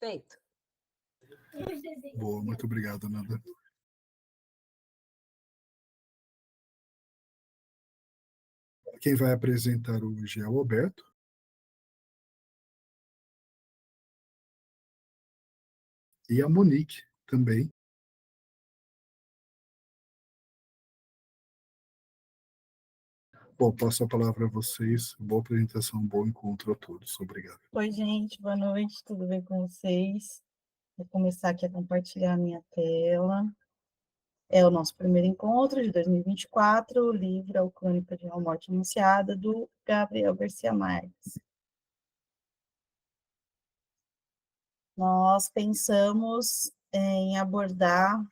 Feito. Boa, muito obrigado, Nanda. Quem vai apresentar hoje é o Alberto. E a Monique também. Bom, passo a palavra a vocês. Boa apresentação, bom encontro a todos. Obrigado. Oi, gente, boa noite, tudo bem com vocês? Vou começar aqui a compartilhar a minha tela. É o nosso primeiro encontro de 2024, o livro é o Crônica de uma Morte Anunciada, do Gabriel Garcia Marques. Nós pensamos em abordar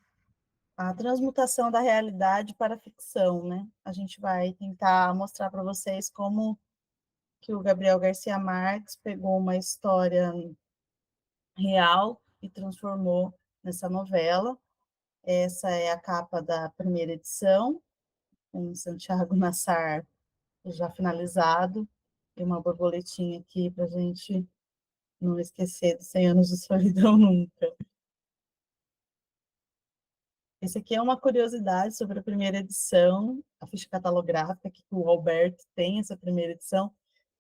a transmutação da realidade para a ficção, né? A gente vai tentar mostrar para vocês como que o Gabriel Garcia Marques pegou uma história real e transformou nessa novela. Essa é a capa da primeira edição, com Santiago Nassar já finalizado, e uma borboletinha aqui para a gente não esquecer dos 100 anos de solidão nunca. Esse aqui é uma curiosidade sobre a primeira edição, a ficha catalográfica, que o Alberto tem essa primeira edição.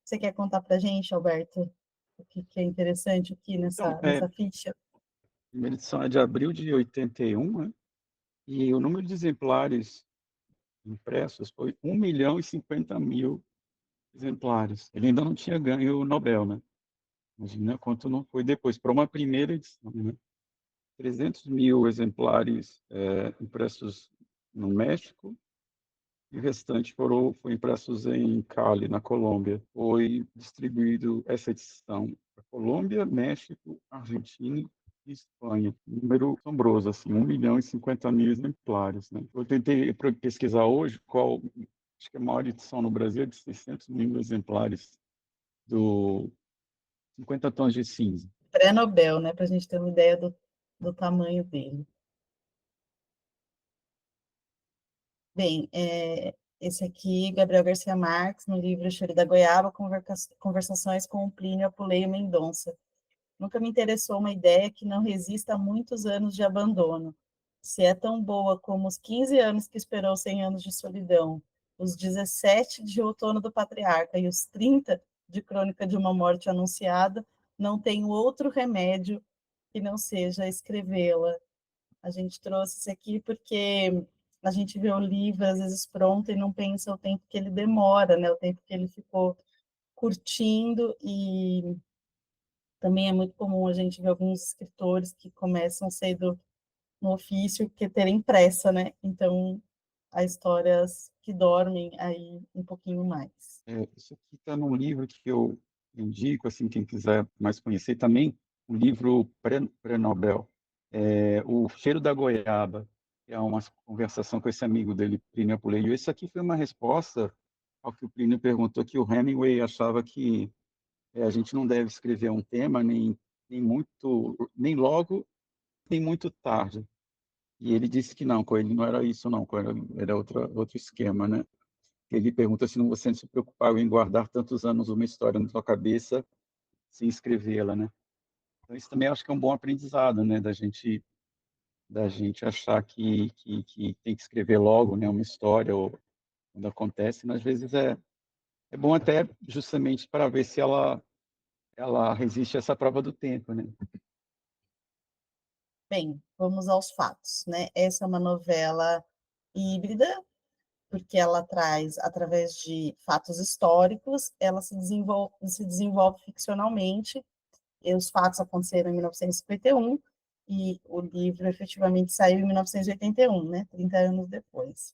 Você quer contar para a gente, Alberto, o que é interessante aqui nessa ficha? A primeira edição é de abril de 81, né? E o número de exemplares impressos foi 1.050.000 exemplares. Ele ainda não tinha ganho o Nobel, né? Imagina quanto não foi depois, para uma primeira edição, né? 300.000 exemplares impressos no México, e o restante foi impressos em Cali, na Colômbia. Foi distribuído essa edição para Colômbia, México, Argentina e Espanha. Um número assombroso, assim, 1.050.000 exemplares, né? Eu tentei pesquisar hoje acho que a maior edição no Brasil é de 600.000 exemplares do 50 Tons de Cinza. Pré-Nobel, né, para a gente ter uma ideia do tamanho dele. Bem, esse aqui, Gabriel Garcia Marques, no livro O Cheiro da Goiaba, Conversações com o Plínio Apuleio Mendonça. Nunca me interessou uma ideia que não resista a muitos anos de abandono. Se é tão boa como os 15 anos que esperou 100 anos de solidão, os 17 de Outono do Patriarca e os 30 de Crônica de uma Morte Anunciada, não tenho outro remédio que não seja escrevê-la. A gente trouxe isso aqui porque a gente vê o livro, às vezes, pronto e não pensa o tempo que ele demora, né? O tempo que ele ficou curtindo, e também é muito comum a gente ver alguns escritores que começam cedo no ofício que terem pressa, né? Então, há histórias que dormem aí um pouquinho mais. Isso aqui está num livro que eu indico, assim, quem quiser mais conhecer também, um livro pré-Nobel, O Cheiro da Goiaba, que é uma conversação com esse amigo dele, Plínio Apuleio. Isso aqui foi uma resposta ao que o Plínio perguntou, que o Hemingway achava que a gente não deve escrever um tema nem logo, nem muito tarde. E ele disse que não, com ele não era isso, não, era outro esquema, né? Ele pergunta se você não se preocupava em guardar tantos anos uma história na sua cabeça sem escrevê-la, né? Então, isso também acho que é um bom aprendizado, né? Da gente achar que tem que escrever logo, né? Uma história, ou quando acontece, mas às vezes é bom até justamente para ver se ela resiste a essa prova do tempo, né? Bem, vamos aos fatos, né? Essa é uma novela híbrida, porque ela traz, através de fatos históricos, ela se desenvolve ficcionalmente, e os fatos aconteceram em 1951, e o livro efetivamente saiu em 1981, né? 30 anos depois.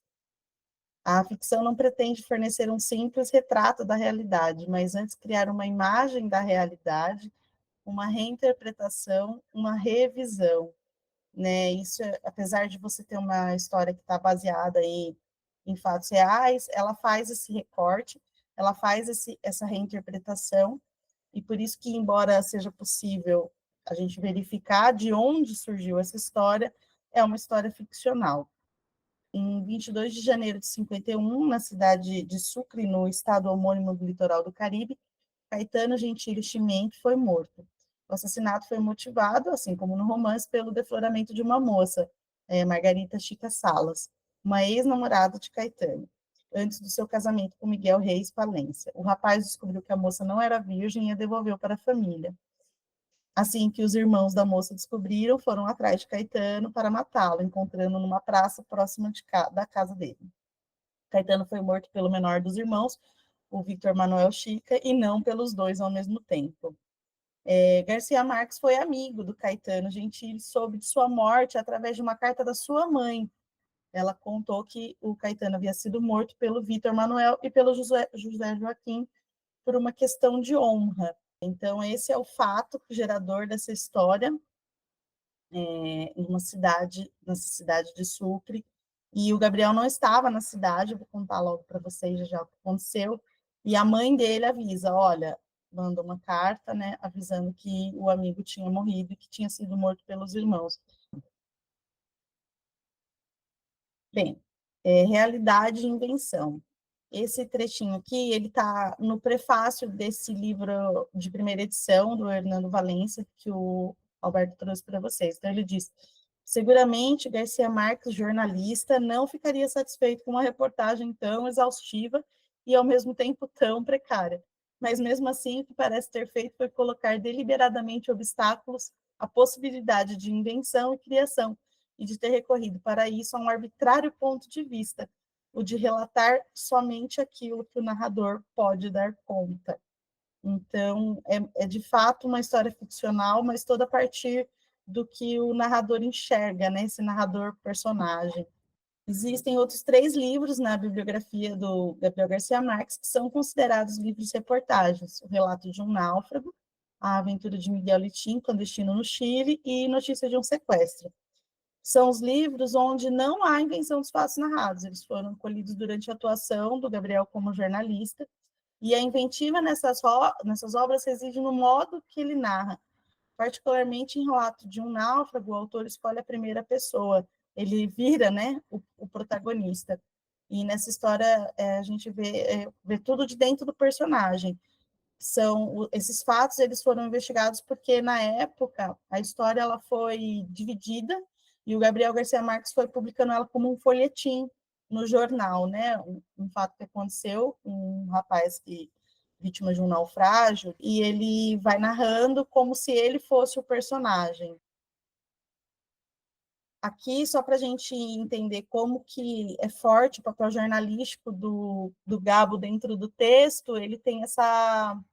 A ficção não pretende fornecer um simples retrato da realidade, mas antes criar uma imagem da realidade, uma reinterpretação, uma revisão, né? Isso, apesar de você ter uma história que está baseada em fatos reais, ela faz esse recorte, ela faz essa reinterpretação, e por isso que, embora seja possível a gente verificar de onde surgiu essa história, é uma história ficcional. Em 22 de janeiro de 51, na cidade de Sucre, no estado homônimo do litoral do Caribe, Caetano Gentilho Chimento foi morto. O assassinato foi motivado, assim como no romance, pelo defloramento de uma moça, Margarita Chica Salas, uma ex-namorada de Caetano, antes do seu casamento com Miguel Reis Palência. O rapaz descobriu que a moça não era virgem e a devolveu para a família. Assim que os irmãos da moça descobriram, foram atrás de Caetano para matá-lo, encontrando numa praça próxima da casa dele. Caetano foi morto pelo menor dos irmãos, o Victor Manuel Chica, e não pelos dois ao mesmo tempo. Garcia Marques foi amigo do Caetano Gentili, soube de sua morte através de uma carta da sua mãe. Ela contou que o Caetano havia sido morto pelo Victor Manuel e pelo José Joaquim por uma questão de honra. Então, esse é o fato gerador dessa história, na cidade de Sucre, e o Gabriel não estava na cidade, eu vou contar logo para vocês já o que aconteceu, e a mãe dele avisa, olha, manda uma carta, né, avisando que o amigo tinha morrido e que tinha sido morto pelos irmãos. Bem, realidade e invenção. Esse trechinho aqui, ele está no prefácio desse livro de primeira edição, do Hernando Valência, que o Alberto trouxe para vocês. Então, ele diz, seguramente Garcia Marques, jornalista, não ficaria satisfeito com uma reportagem tão exaustiva e, ao mesmo tempo, tão precária. Mas, mesmo assim, o que parece ter feito foi colocar deliberadamente obstáculos à possibilidade de invenção e criação, e de ter recorrido para isso a um arbitrário ponto de vista, o de relatar somente aquilo que o narrador pode dar conta. Então, é de fato uma história ficcional, mas toda a partir do que o narrador enxerga, né? Esse narrador personagem. Existem outros 3 livros na bibliografia do Gabriel Garcia Marques que são considerados livros-reportagens: O Relato de um Náufrago, A Aventura de Miguel Litim, Clandestino no Chile, e Notícia de um Sequestro. São os livros onde não há invenção dos fatos narrados. Eles foram colhidos durante a atuação do Gabriel como jornalista, e a inventiva nessas obras reside no modo que ele narra. Particularmente em Relato de um Náufrago, o autor escolhe a primeira pessoa, ele vira, né, o protagonista. E nessa história a gente vê tudo de dentro do personagem. Esses fatos, eles foram investigados porque na época a história ela foi dividida e o Gabriel Garcia Marques foi publicando ela como um folhetim no jornal, né? Um fato que aconteceu, um rapaz vítima de um naufrágio, e ele vai narrando como se ele fosse o personagem. Aqui, só para a gente entender como que é forte o papel jornalístico do Gabo dentro do texto, ele tem essa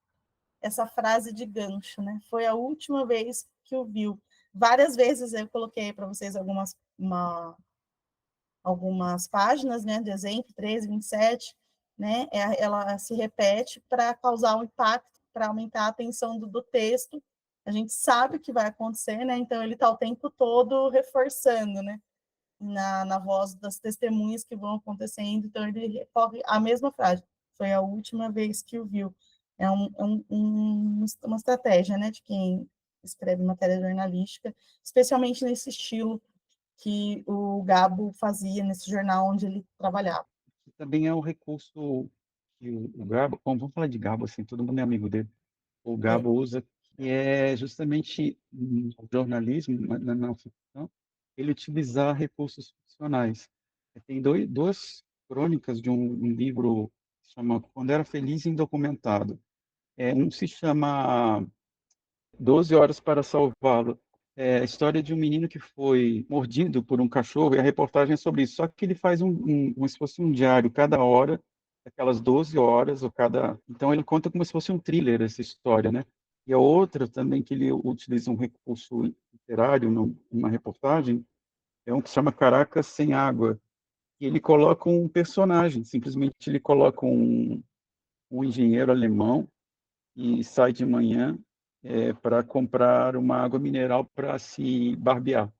frase de gancho, né? Foi a última vez que o viu. Várias vezes eu coloquei para vocês algumas páginas, né, de exemplo, 13, 27, né? Ela se repete para causar um impacto, para aumentar a tensão do texto. A gente sabe o que vai acontecer, né? Então ele está o tempo todo reforçando, né? Na voz das testemunhas que vão acontecendo, então ele recorre à mesma frase, foi a última vez que o viu. Uma estratégia, né, de quem escreve matéria jornalística, especialmente nesse estilo que o Gabo fazia nesse jornal onde ele trabalhava. Também é um recurso que o Gabo, bom, vamos falar de Gabo, assim, todo mundo é amigo dele. O Gabo usa, que é justamente no jornalismo, na não ficção, ele utilizar recursos ficcionais. Tem duas crônicas de um livro que se chama Quando Era Feliz e Indocumentado. Um se chama 12 Horas para Salvá-lo. É a história de um menino que foi mordido por um cachorro, e a reportagem é sobre isso. Só que ele faz como se fosse um diário, cada hora, aquelas 12 horas, ou cada... Então, ele conta como se fosse um thriller, essa história, né? E a outra também, que ele utiliza um recurso literário, numa reportagem, é um que se chama Caracas Sem Água. E ele coloca um personagem, simplesmente ele coloca um engenheiro alemão e sai de manhã para comprar uma água mineral para se barbear.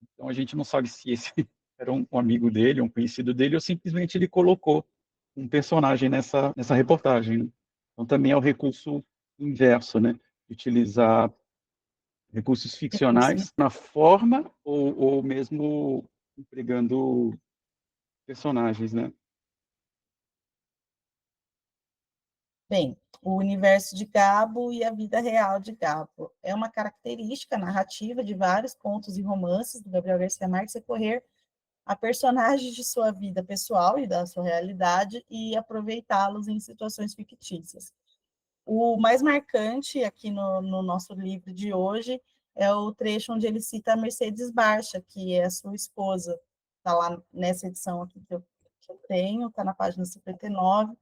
Então a gente não sabe se esse era um amigo dele, um conhecido dele, ou simplesmente ele colocou um personagem nessa reportagem, né? Então também é o recurso inverso, né? Utilizar recursos ficcionais na forma ou mesmo empregando personagens, né? Bem, o universo de Gabo e a vida real de Gabo é uma característica narrativa de vários contos e romances do Gabriel Garcia Marques recorrer a personagens de sua vida pessoal e da sua realidade e aproveitá-los em situações fictícias. O mais marcante aqui no nosso livro de hoje é o trecho onde ele cita a Mercedes Barcha, que é a sua esposa. Está lá nessa edição aqui que eu tenho, está na página 59.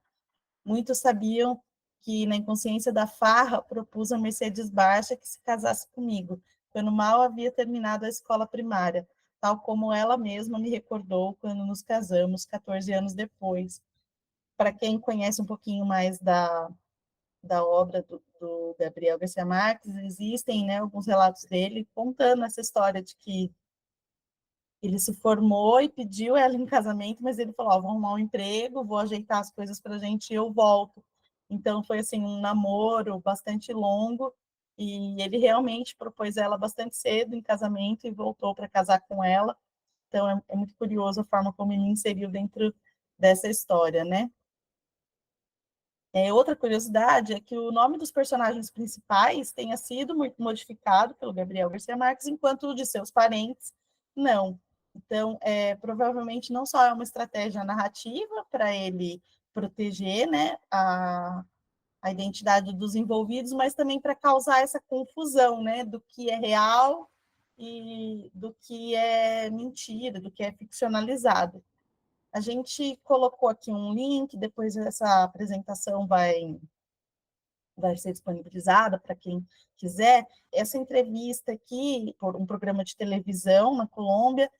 Muitos sabiam que, na inconsciência da farra, propus a Mercedes Barcha que se casasse comigo, quando mal havia terminado a escola primária, tal como ela mesma me recordou quando nos casamos, 14 anos depois. Para quem conhece um pouquinho mais da obra do Gabriel Garcia Marques, existem, né, alguns relatos dele contando essa história de que ele se formou e pediu ela em casamento, mas ele falou: vou arrumar um emprego, vou ajeitar as coisas para a gente e eu volto. Então foi assim um namoro bastante longo e ele realmente propôs ela bastante cedo em casamento e voltou para casar com ela. Então é muito curioso a forma como ele inseriu dentro dessa história, né? Outra curiosidade é que o nome dos personagens principais tenha sido modificado pelo Gabriel Garcia Marques, enquanto o de seus parentes não. Então, provavelmente não só é uma estratégia narrativa para ele proteger, né, a identidade dos envolvidos, mas também para causar essa confusão, né, do que é real e do que é mentira, do que é ficcionalizado. A gente colocou aqui um link, depois essa apresentação vai ser disponibilizada para quem quiser. Essa entrevista aqui, por um programa de televisão na Colômbia,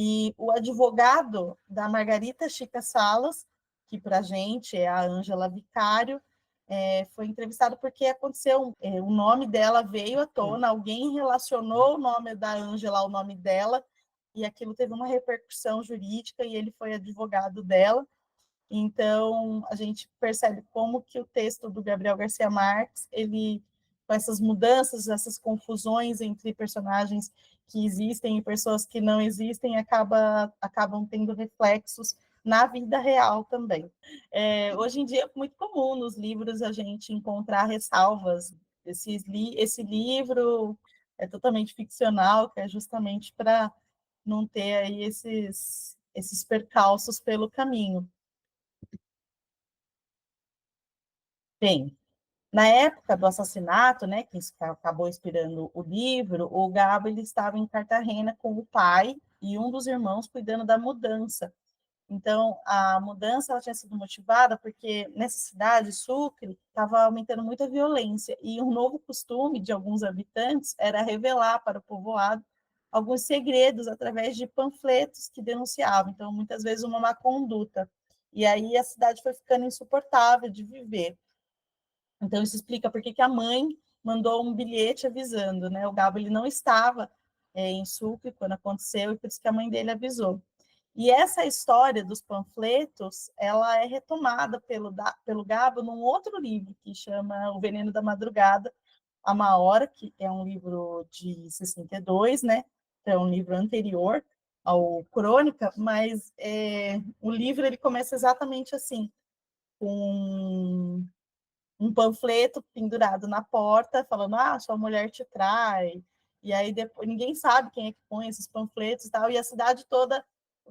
e o advogado da Margarita Chica Salas, que para a gente é a Ângela Vicário, foi entrevistado porque aconteceu, o nome dela veio à tona, alguém relacionou o nome da Ângela ao nome dela, e aquilo teve uma repercussão jurídica, e ele foi advogado dela. Então, a gente percebe como que o texto do Gabriel Garcia Marques, ele, com essas mudanças, essas confusões entre personagens que existem e pessoas que não existem, acabam tendo reflexos na vida real também. Hoje em dia é muito comum nos livros a gente encontrar ressalvas. Esse livro é totalmente ficcional, que é justamente para não ter aí esses percalços pelo caminho. Bem, na época do assassinato, né, que acabou inspirando o livro, o Gabo ele estava em Cartagena com o pai e um dos irmãos cuidando da mudança. Então, a mudança ela tinha sido motivada porque nessa cidade, Sucre, estava aumentando muito a violência e um novo costume de alguns habitantes era revelar para o povoado alguns segredos através de panfletos que denunciavam, então muitas vezes uma má conduta. E aí a cidade foi ficando insuportável de viver. Então, isso explica por que a mãe mandou um bilhete avisando, né? O Gabo ele não estava em Sucre quando aconteceu, e por isso que a mãe dele avisou. E essa história dos panfletos, ela é retomada pelo Gabo num outro livro, que chama O Veneno da Madrugada, a uma hora, que é um livro de 62, né? Então, é um livro anterior ao Crônica, mas o livro ele começa exatamente assim, com um panfleto pendurado na porta, falando, sua mulher te trai, e aí depois ninguém sabe quem é que põe esses panfletos e tal, e a cidade toda,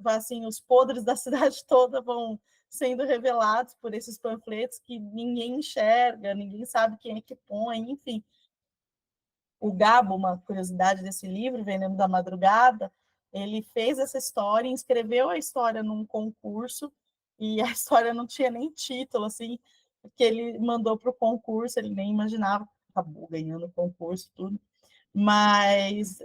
assim, os podres da cidade toda vão sendo revelados por esses panfletos que ninguém enxerga, ninguém sabe quem é que põe, enfim. O Gabo, uma curiosidade desse livro, Veneno da Madrugada, ele fez essa história, inscreveu a história num concurso, e a história não tinha nem título, assim, que ele mandou para o concurso, ele nem imaginava, acabou ganhando o concurso, tudo. Mas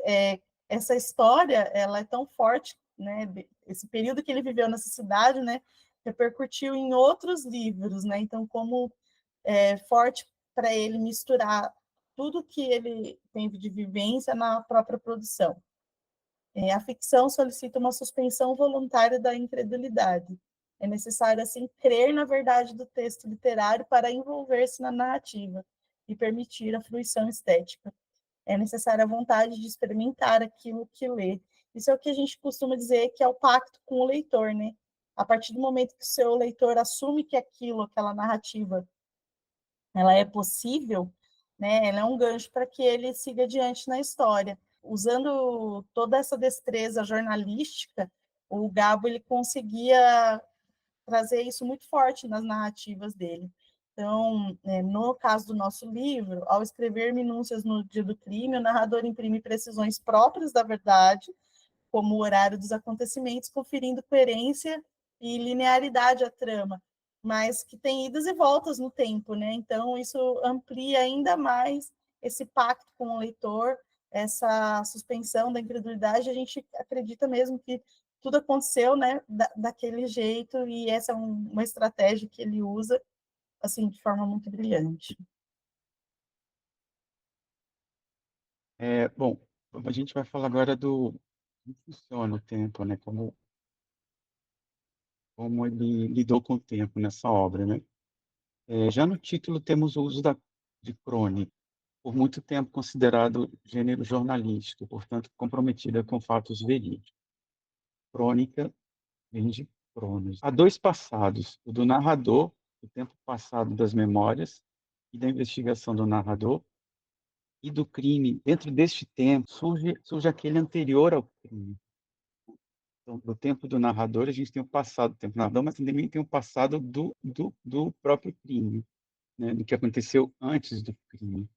essa história, ela é tão forte, né? Esse período que ele viveu nessa cidade, né? Repercutiu em outros livros, né? Então, como é forte para ele misturar tudo que ele teve de vivência na própria produção. A ficção solicita uma suspensão voluntária da incredulidade. É necessário, assim, crer na verdade do texto literário para envolver-se na narrativa e permitir a fruição estética. É necessária a vontade de experimentar aquilo que lê. Isso é o que a gente costuma dizer que é o pacto com o leitor, né? A partir do momento que o seu leitor assume que aquela narrativa ela é possível, né? Ela é um gancho para que ele siga adiante na história. Usando toda essa destreza jornalística, o Gabo ele conseguia trazer isso muito forte nas narrativas dele. Então, no caso do nosso livro, ao escrever minúcias no dia do crime, o narrador imprime precisões próprias da verdade, como o horário dos acontecimentos, conferindo coerência e linearidade à trama, mas que tem idas e voltas no tempo, né? Então, isso amplia ainda mais esse pacto com o leitor, essa suspensão da incredulidade. A gente acredita mesmo que tudo aconteceu, né, daquele jeito, e essa é uma estratégia que ele usa, assim, de forma muito brilhante. Bom, a gente vai falar agora do como funciona o tempo, né? Como ele lidou com o tempo nessa obra, né? Já no título temos o uso de crônica, por muito tempo considerado gênero jornalístico, portanto comprometida com fatos verídicos. Crônica vem de cronos. Há dois passados, o do narrador, o tempo passado das memórias e da investigação do narrador, e do crime. Dentro deste tempo surge aquele anterior ao crime. Então, no tempo do narrador, a gente tem o passado do tempo do narrador, mas também tem o passado do próprio crime, né? Do que aconteceu antes do crime.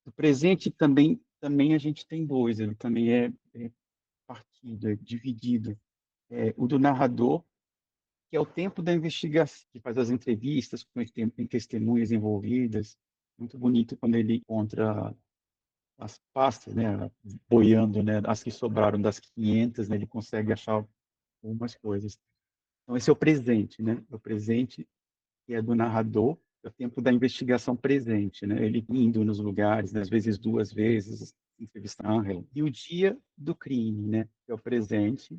O presente também a gente tem dois, ele também é partido, é dividido. O do narrador, que é o tempo da investigação, que faz as entrevistas com as testemunhas envolvidas. Muito bonito quando ele encontra as pastas, né, boiando, né, as que sobraram das 500, né, ele consegue achar algumas coisas. Então, esse é o presente, né? O presente que é do narrador, é o tempo da investigação presente, né? Ele indo nos lugares, né, às vezes duas vezes, entrevistar Angela. E o dia do crime, né? Que é o presente,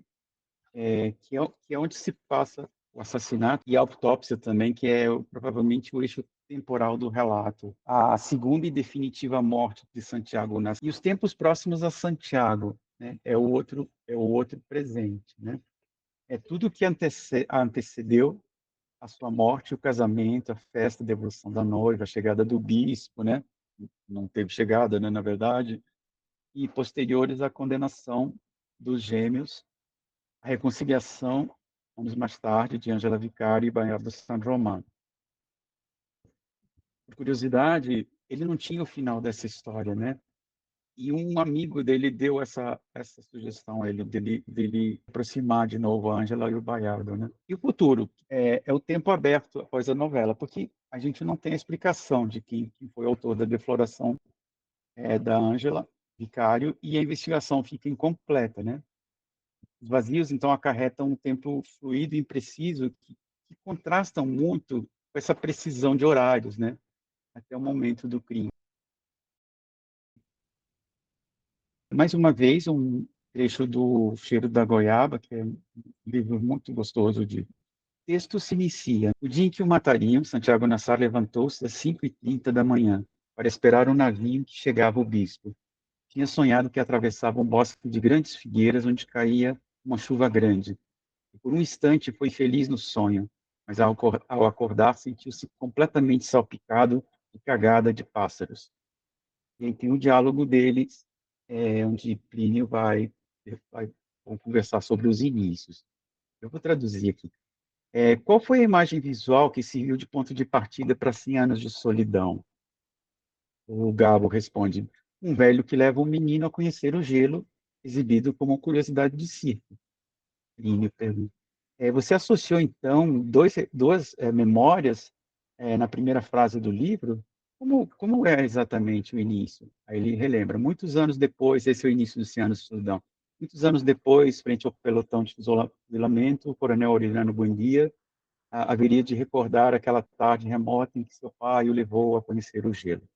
que é onde se passa o assassinato e a autópsia também, que é provavelmente o eixo temporal do relato. A segunda e definitiva morte de Santiago Nascimento. E os tempos próximos a Santiago, né? É o outro presente, né? É tudo que antecedeu a sua morte, o casamento, a festa, a devoção da noiva, a chegada do bispo, né? Não teve chegada, né, na verdade, e posteriores à condenação dos gêmeos, a reconciliação, anos mais tarde, de Angela Vicari e Bernardo San Román. Por curiosidade, ele não tinha o final dessa história, né? E um amigo dele deu essa sugestão a ele, dele aproximar de novo a Ângela e o Baiardo, né? E o futuro é o tempo aberto após a novela, porque a gente não tem a explicação de quem foi o autor da defloração da Ângela Vicário, e a investigação fica incompleta, né? Os vazios, então, acarretam um tempo fluido e impreciso que contrastam muito com essa precisão de horários, né? Até o momento do crime. Mais uma vez, um trecho do Cheiro da Goiaba, que é um livro muito gostoso de... O texto se inicia. O dia em que o matariam, Santiago Nassar, levantou-se às 5h30 da manhã para esperar o navio que chegava o bispo. Tinha sonhado que atravessava um bosque de grandes figueiras onde caía uma chuva grande. E por um instante foi feliz no sonho, mas ao acordar sentiu-se completamente salpicado e cagada de pássaros. E aí tem o diálogo deles, onde Plínio vai conversar sobre os inícios. Eu vou traduzir aqui. Qual foi a imagem visual que serviu de ponto de partida para 100 anos de solidão? O Gabo responde: um velho que leva um menino a conhecer o gelo, exibido como curiosidade de circo. Plínio pergunta: você associou, então, duas memórias na primeira frase do livro? Como é exatamente o início? Aí ele relembra: muitos anos depois, esse é o início dos 100 anos de solidão, muitos anos depois, frente ao pelotão de fuzilamento, o coronel Aureliano Buendia haveria de recordar aquela tarde remota em que seu pai o levou a conhecer o gelo.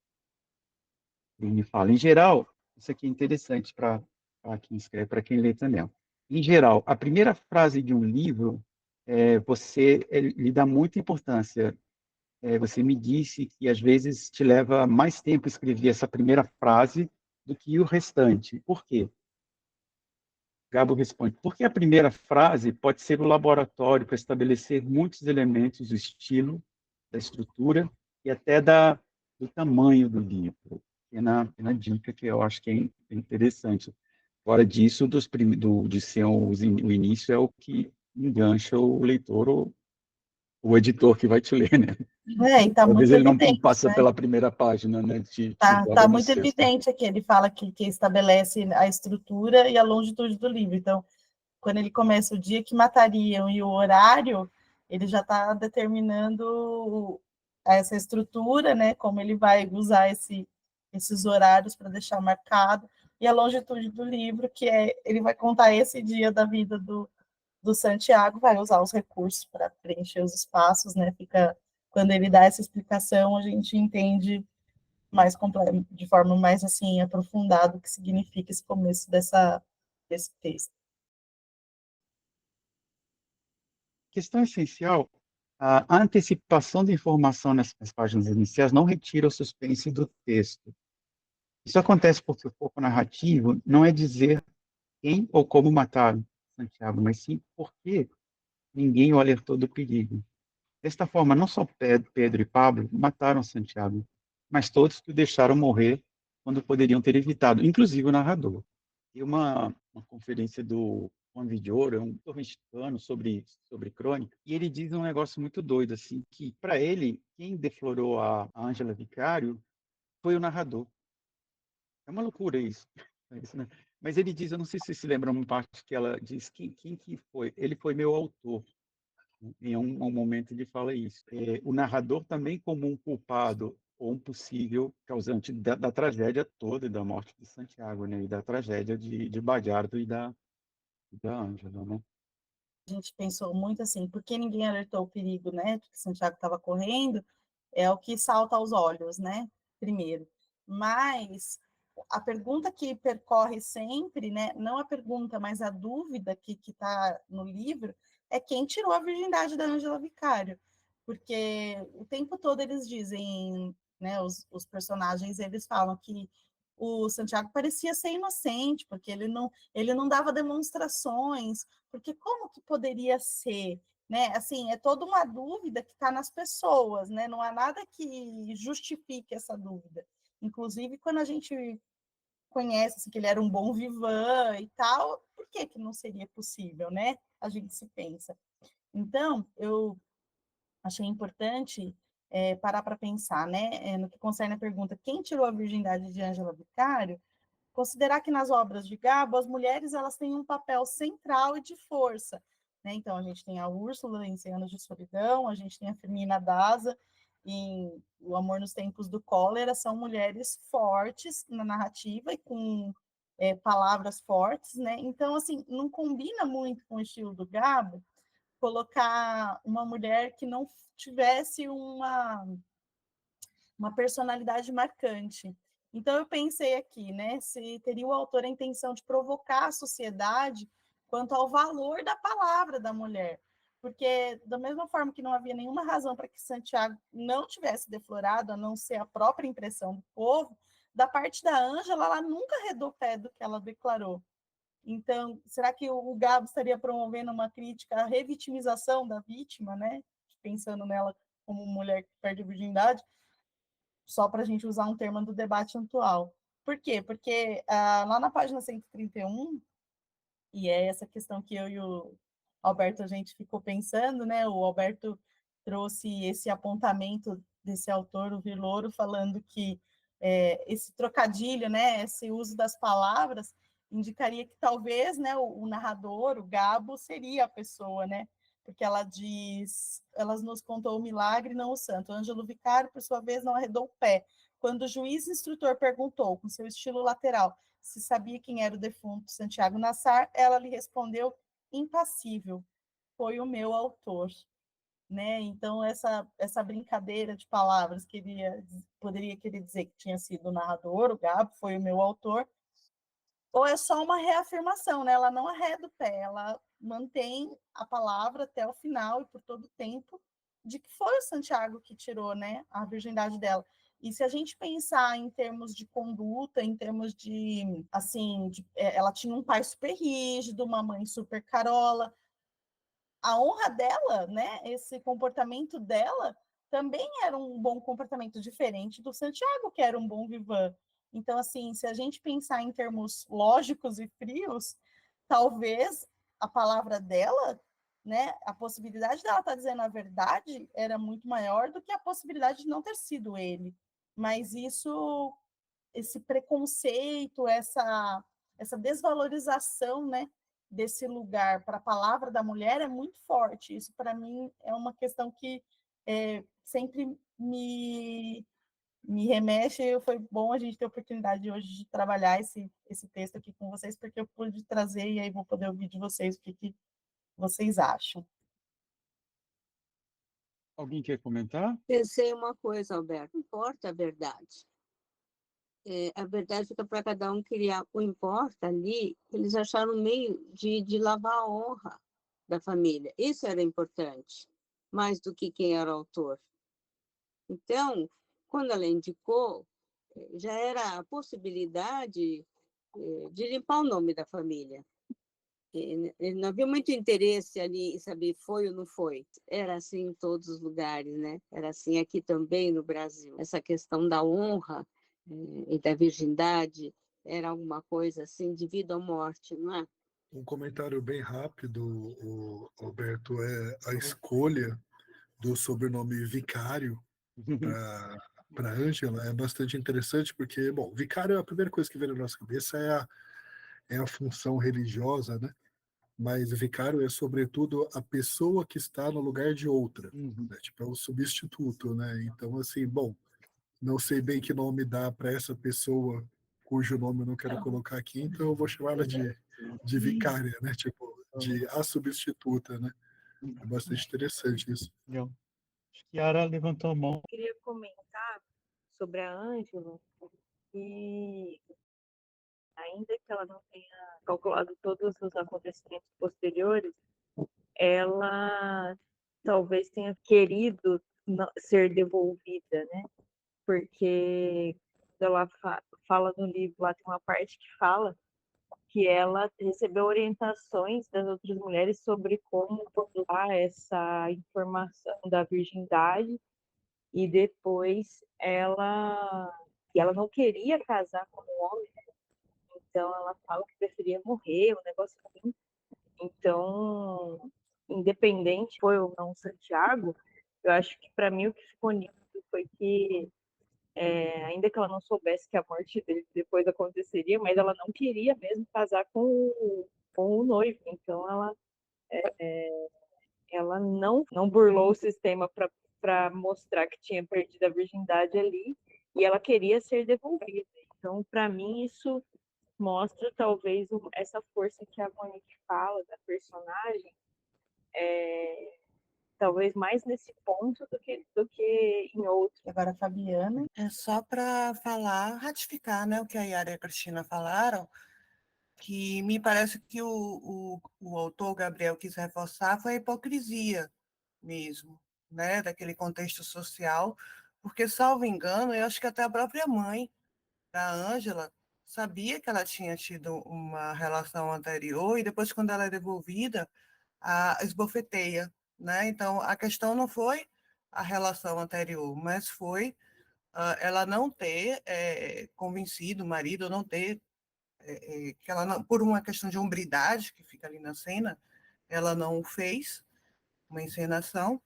Ele me fala, em geral, isso aqui é interessante para quem escreve, para quem lê também. Em geral, a primeira frase de um livro, você lhe dá muita importância. Você me disse que às vezes te leva mais tempo escrever essa primeira frase do que o restante. Por quê? Gabo responde, porque a primeira frase pode ser o laboratório para estabelecer muitos elementos do estilo, da estrutura e até do tamanho do livro. Pequena dica que eu acho que é interessante. Fora disso, de ser o início é o que engancha o leitor ou o editor que vai te ler, né? E tá Talvez muito ele não evidente, passa né? pela primeira página, né? Te Tá joga no muito cesto. evidente aqui, ele fala que estabelece a estrutura e a longitude do livro. Então, quando ele começa o dia que matariam e o horário, ele já está determinando essa estrutura, né? Como ele vai usar esses horários para deixar marcado, e a longitude do livro, que ele vai contar esse dia da vida do Santiago, vai usar os recursos para preencher os espaços, né? Quando ele dá essa explicação, a gente entende mais de forma mais assim aprofundada o que significa esse começo desse texto. Questão essencial, a antecipação da informação nas páginas iniciais não retira o suspense do texto. Isso acontece porque o foco narrativo não é dizer quem ou como mataram Santiago, mas sim por que ninguém o alertou do perigo. Desta forma, não só Pedro e Pablo mataram Santiago, mas todos que o deixaram morrer quando poderiam ter evitado, inclusive o narrador. E uma conferência do Juan Villoro, um autor mexicano sobre crônica, e ele diz um negócio muito doido, assim, que para ele, quem deflorou a Ângela Vicário foi o narrador. É uma loucura isso. É isso, né? Mas ele diz, eu não sei se você se lembra uma parte que ela diz, quem que foi? Ele foi meu autor. Em um momento ele fala isso. O narrador também como um culpado ou um possível causante da tragédia toda e da morte de Santiago, né? E da tragédia de Badiardo e da Ângela, né? A gente pensou muito assim, por que ninguém alertou o perigo, né? Porque Santiago estava correndo, é o que salta aos olhos, né? Primeiro. Mas a pergunta que percorre sempre, né? Não a pergunta, mas a dúvida que está no livro é quem tirou a virgindade da Ângela Vicário. Porque o tempo todo eles dizem, né? Os personagens, eles falam que o Santiago parecia ser inocente, porque ele não dava demonstrações, porque como que poderia ser? Né? Assim, é toda uma dúvida que está nas pessoas, né? Não há nada que justifique essa dúvida. Inclusive, quando a gente conhece assim, que ele era um bom vivan e tal, por que não seria possível, né? A gente se pensa. Então, eu achei importante parar para pensar, né? No que concerne a pergunta, quem tirou a virgindade de Ângela Vicário? Considerar que nas obras de Gabo, as mulheres elas têm um papel central e de força. Né? Então, a gente tem a Úrsula em 100 Anos de Solidão, a gente tem a Firmina Daza em O Amor nos Tempos do Cólera, são mulheres fortes na narrativa e com palavras fortes. Né? Então, assim, não combina muito com o estilo do Gabo colocar uma mulher que não tivesse uma personalidade marcante. Então, eu pensei aqui, né, se teria o autor a intenção de provocar a sociedade quanto ao valor da palavra da mulher. Porque, da mesma forma que não havia nenhuma razão para que Santiago não tivesse deflorado, a não ser a própria impressão do povo, da parte da Ângela, ela nunca arredou pé do que ela declarou. Então, será que o Gabo estaria promovendo uma crítica à revitimização da vítima, né? Pensando nela como mulher que perde a virgindade, só para a gente usar um termo do debate atual. Por quê? Porque lá na página 131, e é essa questão que eu e o Alberto a gente ficou pensando, né? O Alberto trouxe esse apontamento desse autor, o Villoro, falando que esse trocadilho, né? Esse uso das palavras indicaria que talvez, né? O narrador, o Gabo, seria a pessoa, né? Porque ela diz, elas nos contou o milagre, não o santo. Ângelo Vicário, por sua vez, não arredou o pé. Quando o juiz instrutor perguntou, com seu estilo lateral, se sabia quem era o defunto Santiago Nassar, ela lhe respondeu impassível, foi o meu autor. Né? Então, essa brincadeira de palavras, poderia querer dizer que tinha sido o narrador, o Gabo, foi o meu autor, ou é só uma reafirmação, né? Ela não arreda o pé, ela mantém a palavra até o final e por todo o tempo de que foi o Santiago que tirou, né, a virgindade dela. E se a gente pensar em termos de conduta, em termos de, assim, ela tinha um pai super rígido, uma mãe super carola, a honra dela, né, esse comportamento dela também era um bom comportamento, diferente do Santiago, que era um bom vivan. Então, assim, se a gente pensar em termos lógicos e frios, talvez a palavra dela, né, a possibilidade dela estar dizendo a verdade era muito maior do que a possibilidade de não ter sido ele. Mas isso, esse preconceito, essa desvalorização, né, desse lugar para a palavra da mulher é muito forte. Isso, para mim, é uma questão que sempre me remexe. Foi bom a gente ter a oportunidade hoje de trabalhar esse texto aqui com vocês, porque eu pude trazer, e aí vou poder ouvir de vocês o que vocês acham. Alguém quer comentar? Pensei uma coisa, Alberto, não importa a verdade. A verdade fica para cada um criar. O importa ali, eles acharam um meio de lavar a honra da família. Isso era importante, mais do que quem era o autor. Então, quando ela indicou, já era a possibilidade de limpar o nome da família. Não havia muito interesse ali em saber foi ou não foi. Era assim em todos os lugares, né? Era assim aqui também no Brasil. Essa questão da honra e da virgindade era alguma coisa assim de vida ou morte, não é? Um comentário bem rápido, Alberto, é a escolha do sobrenome Vicário para Ângela é bastante interessante, porque, bom, Vicário é a primeira coisa que vem na nossa cabeça, é a função religiosa, né? Mas vicário é, sobretudo, a pessoa que está no lugar de outra, né? Tipo, é o substituto, né? Então, assim, bom, não sei bem que nome dá para essa pessoa cujo nome eu não quero colocar aqui, então eu vou chamá-la de vicária, né? Tipo, de a substituta, né? É bastante interessante isso. Legal. Chiara levantou a mão. Eu queria comentar sobre a Ângela, e ainda que ela não tenha calculado todos os acontecimentos posteriores, ela talvez tenha querido ser devolvida, né? Porque ela fala no livro, lá tem uma parte que fala que ela recebeu orientações das outras mulheres sobre como burlar essa informação da virgindade, e depois ela não queria casar com um homem, então ela fala que preferia morrer, um negócio assim. Então, independente foi ou não Santiago, eu acho que para mim o que ficou nítido foi que ainda que ela não soubesse que a morte dele depois aconteceria, mas ela não queria mesmo casar com o noivo. Então ela não burlou o sistema para mostrar que tinha perdido a virgindade ali, e ela queria ser devolvida. Então, para mim, isso mostra talvez essa força que a Monique fala da personagem, talvez mais nesse ponto do que em outros. Agora, a Fabiana. É só para falar, ratificar, né, o que a Yara e a Cristina falaram, que me parece que o autor, Gabriel, quis reforçar foi a hipocrisia mesmo, né, daquele contexto social, porque, salvo engano, eu acho que até a própria mãe da Ângela sabia que ela tinha tido uma relação anterior, e depois, quando ela é devolvida, a esbofeteia, né? Então, a questão não foi a relação anterior, mas foi ela não ter convencido o marido, ou não ter, que ela não, por uma questão de hombridade, que fica ali na cena, ela não o fez, uma encenação.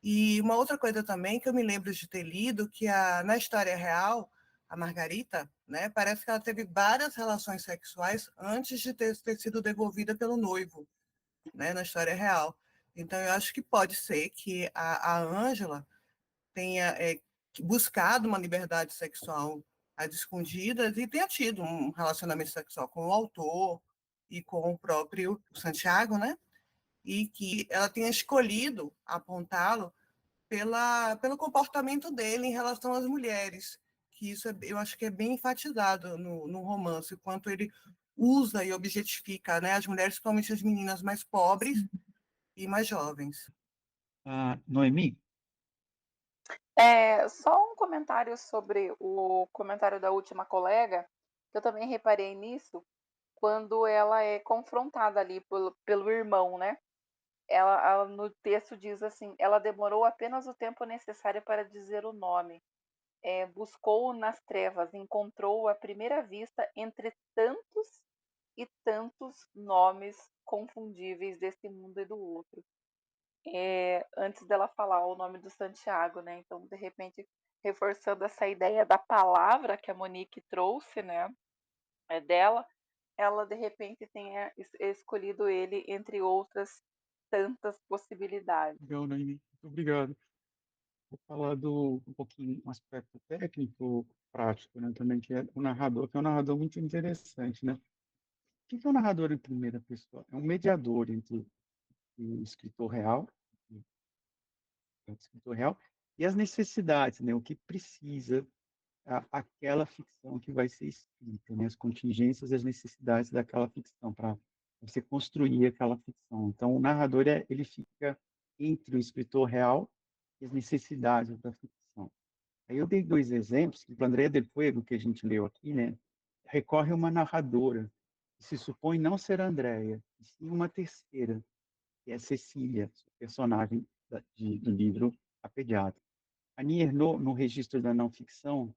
E uma outra coisa também que eu me lembro de ter lido, que na história real, a Margarita, né, parece que ela teve várias relações sexuais antes de ter sido devolvida pelo noivo, né, na história real. Então, eu acho que pode ser que a Ângela tenha buscado uma liberdade sexual às escondidas e tenha tido um relacionamento sexual com o autor e com o próprio Santiago, né? E que ela tenha escolhido apontá-lo pelo comportamento dele em relação às mulheres, que isso eu acho que é bem enfatizado no romance, o quanto ele usa e objetifica, né, as mulheres, principalmente as meninas mais pobres e mais jovens. Noemi? Só um comentário sobre o comentário da última colega, que eu também reparei nisso, quando ela é confrontada ali pelo irmão, né? ela no texto diz assim: ela demorou apenas o tempo necessário para dizer o nome. Buscou-o nas trevas, encontrou-o à primeira vista entre tantos e tantos nomes confundíveis desse mundo e do outro. Antes dela falar o nome do Santiago, né? Então, de repente, reforçando essa ideia da palavra que a Monique trouxe, né? Dela, ela de repente tenha escolhido ele entre outras tantas possibilidades. Legal, Naime. Muito obrigado. Vou falar um pouquinho um aspecto técnico, prático, né, também, que é o narrador, que é um narrador muito interessante, né? O que é um narrador em primeira pessoa? É um mediador entre o escritor real, e as necessidades, né? O que precisa aquela ficção que vai ser escrita, né? As contingências e as necessidades daquela ficção para você construir aquela ficção. Então, o narrador ele fica entre o escritor real e as necessidades da ficção. Aí eu dei 2 exemplos, que o André Del Fuego, que a gente leu aqui, né? Recorre a uma narradora, que se supõe não ser Andréia, e sim uma terceira, que é Cecília, personagem do livro A Pediatra. A Annie Ernaux, no registro da não-ficção,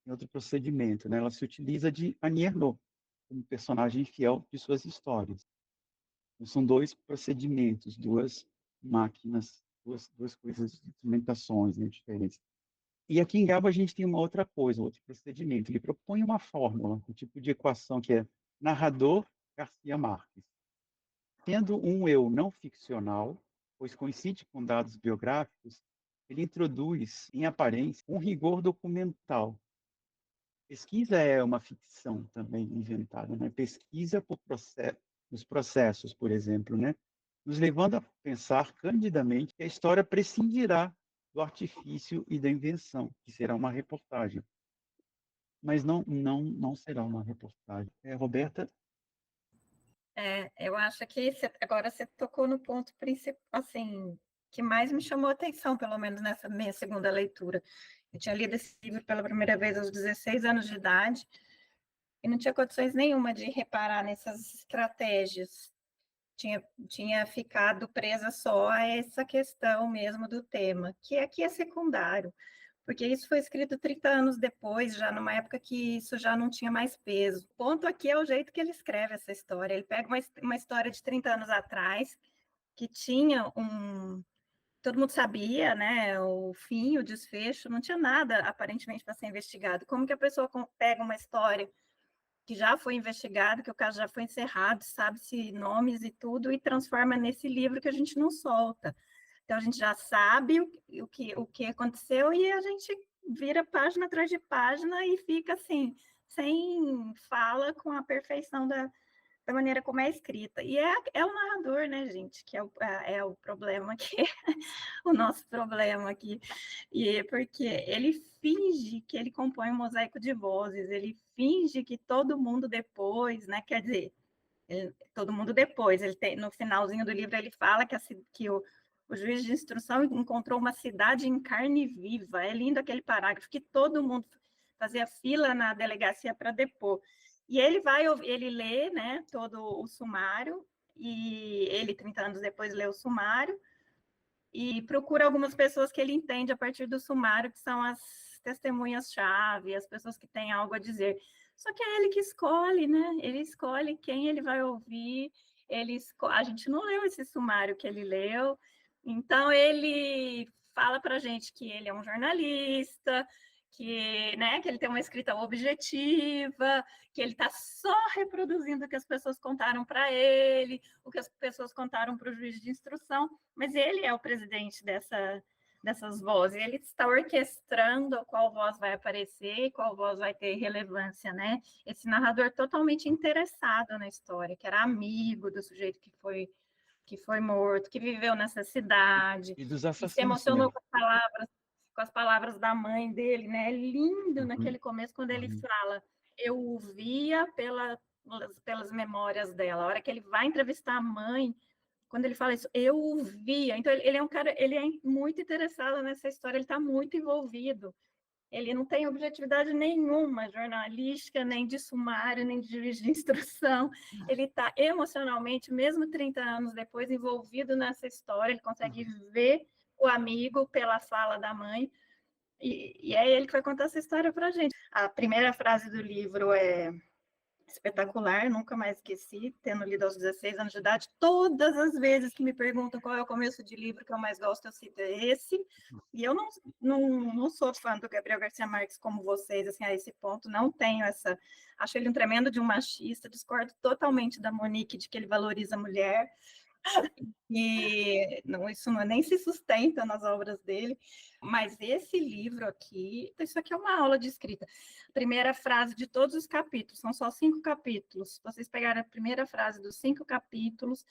em outro procedimento, né? Ela se utiliza de Annie Ernaux como personagem fiel de suas histórias. Então, são 2 procedimentos, 2 máquinas, duas coisas, instrumentações, né, diferentes. E aqui em Gabo a gente tem uma outra coisa, outro procedimento. Ele propõe uma fórmula, um tipo de equação que é narrador Garcia Marques. Tendo um eu não ficcional, pois coincide com dados biográficos, ele introduz, em aparência, um rigor documental. Pesquisa é uma ficção também inventada, né? Pesquisa nos processos, por exemplo, né? Nos levando a pensar candidamente que a história prescindirá do artifício e da invenção, que será uma reportagem. Mas não será uma reportagem. Roberta? Eu acho que agora você tocou no ponto principal, assim, que mais me chamou a atenção, pelo menos nessa minha segunda leitura. Eu tinha lido esse livro pela primeira vez aos 16 anos de idade e não tinha condições nenhuma de reparar nessas estratégias. Tinha ficado presa só a essa questão mesmo do tema, que aqui é secundário, porque isso foi escrito 30 anos depois, já numa época que isso já não tinha mais peso. O ponto aqui é o jeito que ele escreve essa história. Ele pega uma história de 30 anos atrás, que tinha todo mundo sabia, né, o fim, o desfecho, não tinha nada aparentemente para ser investigado. Como que a pessoa pega uma história que já foi investigado, que o caso já foi encerrado, sabe-se nomes e tudo, e transforma nesse livro que a gente não solta. Então, a gente já sabe o que aconteceu e a gente vira página atrás de página e fica assim, sem fala, com a perfeição da maneira como é escrita. E é o narrador, né, gente, que é o problema aqui, o nosso problema aqui. E porque ele finge que ele compõe um mosaico de vozes, ele finge que todo mundo depois, né, quer dizer, todo mundo depois, no finalzinho do livro ele fala que o juiz de instrução encontrou uma cidade em carne viva. É lindo aquele parágrafo, que todo mundo fazia fila na delegacia para depor. E ele lê, né, todo o sumário, e ele, 30 anos depois, lê o sumário, e procura algumas pessoas que ele entende a partir do sumário, que são as testemunhas-chave, as pessoas que têm algo a dizer. Só que é ele que escolhe, né? Ele escolhe quem ele vai ouvir, a gente não leu esse sumário que ele leu, então ele fala para a gente que ele é um jornalista, né, que ele tem uma escrita objetiva, que ele está só reproduzindo o que as pessoas contaram para ele, o que as pessoas contaram para o juiz de instrução, mas ele é o presidente dessas vozes, ele está orquestrando qual voz vai aparecer e qual voz vai ter relevância, né? Esse narrador totalmente interessado na história, que era amigo do sujeito que foi morto, que viveu nessa cidade, E dos que assassinos. se emocionou com as palavras da mãe dele, né? É lindo naquele começo, quando ele fala, eu o via pelas memórias dela. A hora que ele vai entrevistar a mãe, quando ele fala isso, eu o via. Então, ele é um cara, ele é muito interessado nessa história, ele está muito envolvido. ele não tem objetividade nenhuma jornalística, nem de sumário, nem de juiz de instrução. Ele está emocionalmente, mesmo 30 anos depois, envolvido nessa história, ele consegue ver o amigo pela fala da mãe, e é ele que vai contar essa história para a gente. A primeira frase do livro é espetacular, nunca mais esqueci, tendo lido aos 16 anos de idade. Todas as vezes que me perguntam qual é o começo de livro que eu mais gosto, eu cito esse. E eu não sou fã do Gabriel Garcia Marques como vocês, assim, a esse ponto, não tenho essa... Acho ele um tremendo de um machista, discordo totalmente da Monique de que ele valoriza a mulher, e isso nem se sustenta nas obras dele, mas esse livro aqui, isso aqui é uma aula de escrita. Primeira frase de todos os capítulos, são só 5 capítulos. Se vocês pegarem a primeira frase dos 5 capítulos,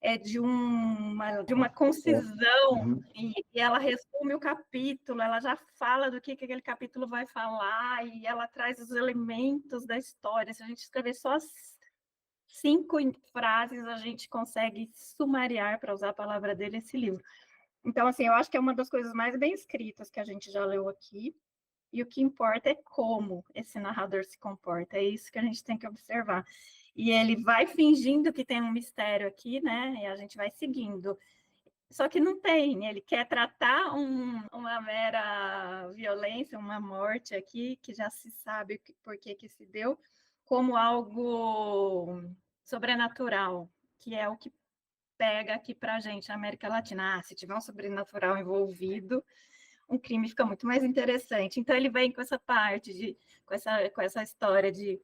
é de uma concisão, e ela resume o capítulo, ela já fala do que aquele capítulo vai falar, e ela traz os elementos da história. Se a gente escrever só 5 frases, a gente consegue sumariar, para usar a palavra dele, esse livro. Então, assim, eu acho que é uma das coisas mais bem escritas que a gente já leu aqui, e o que importa é como esse narrador se comporta, é isso que a gente tem que observar. E ele vai fingindo que tem um mistério aqui, né, e a gente vai seguindo. Só que não tem, ele quer tratar uma mera violência, uma morte aqui, que já se sabe por que se deu, como algo sobrenatural, que é o que pega aqui para a gente, a América Latina. Se tiver um sobrenatural envolvido, um crime fica muito mais interessante. Então ele vem com essa parte, com essa história de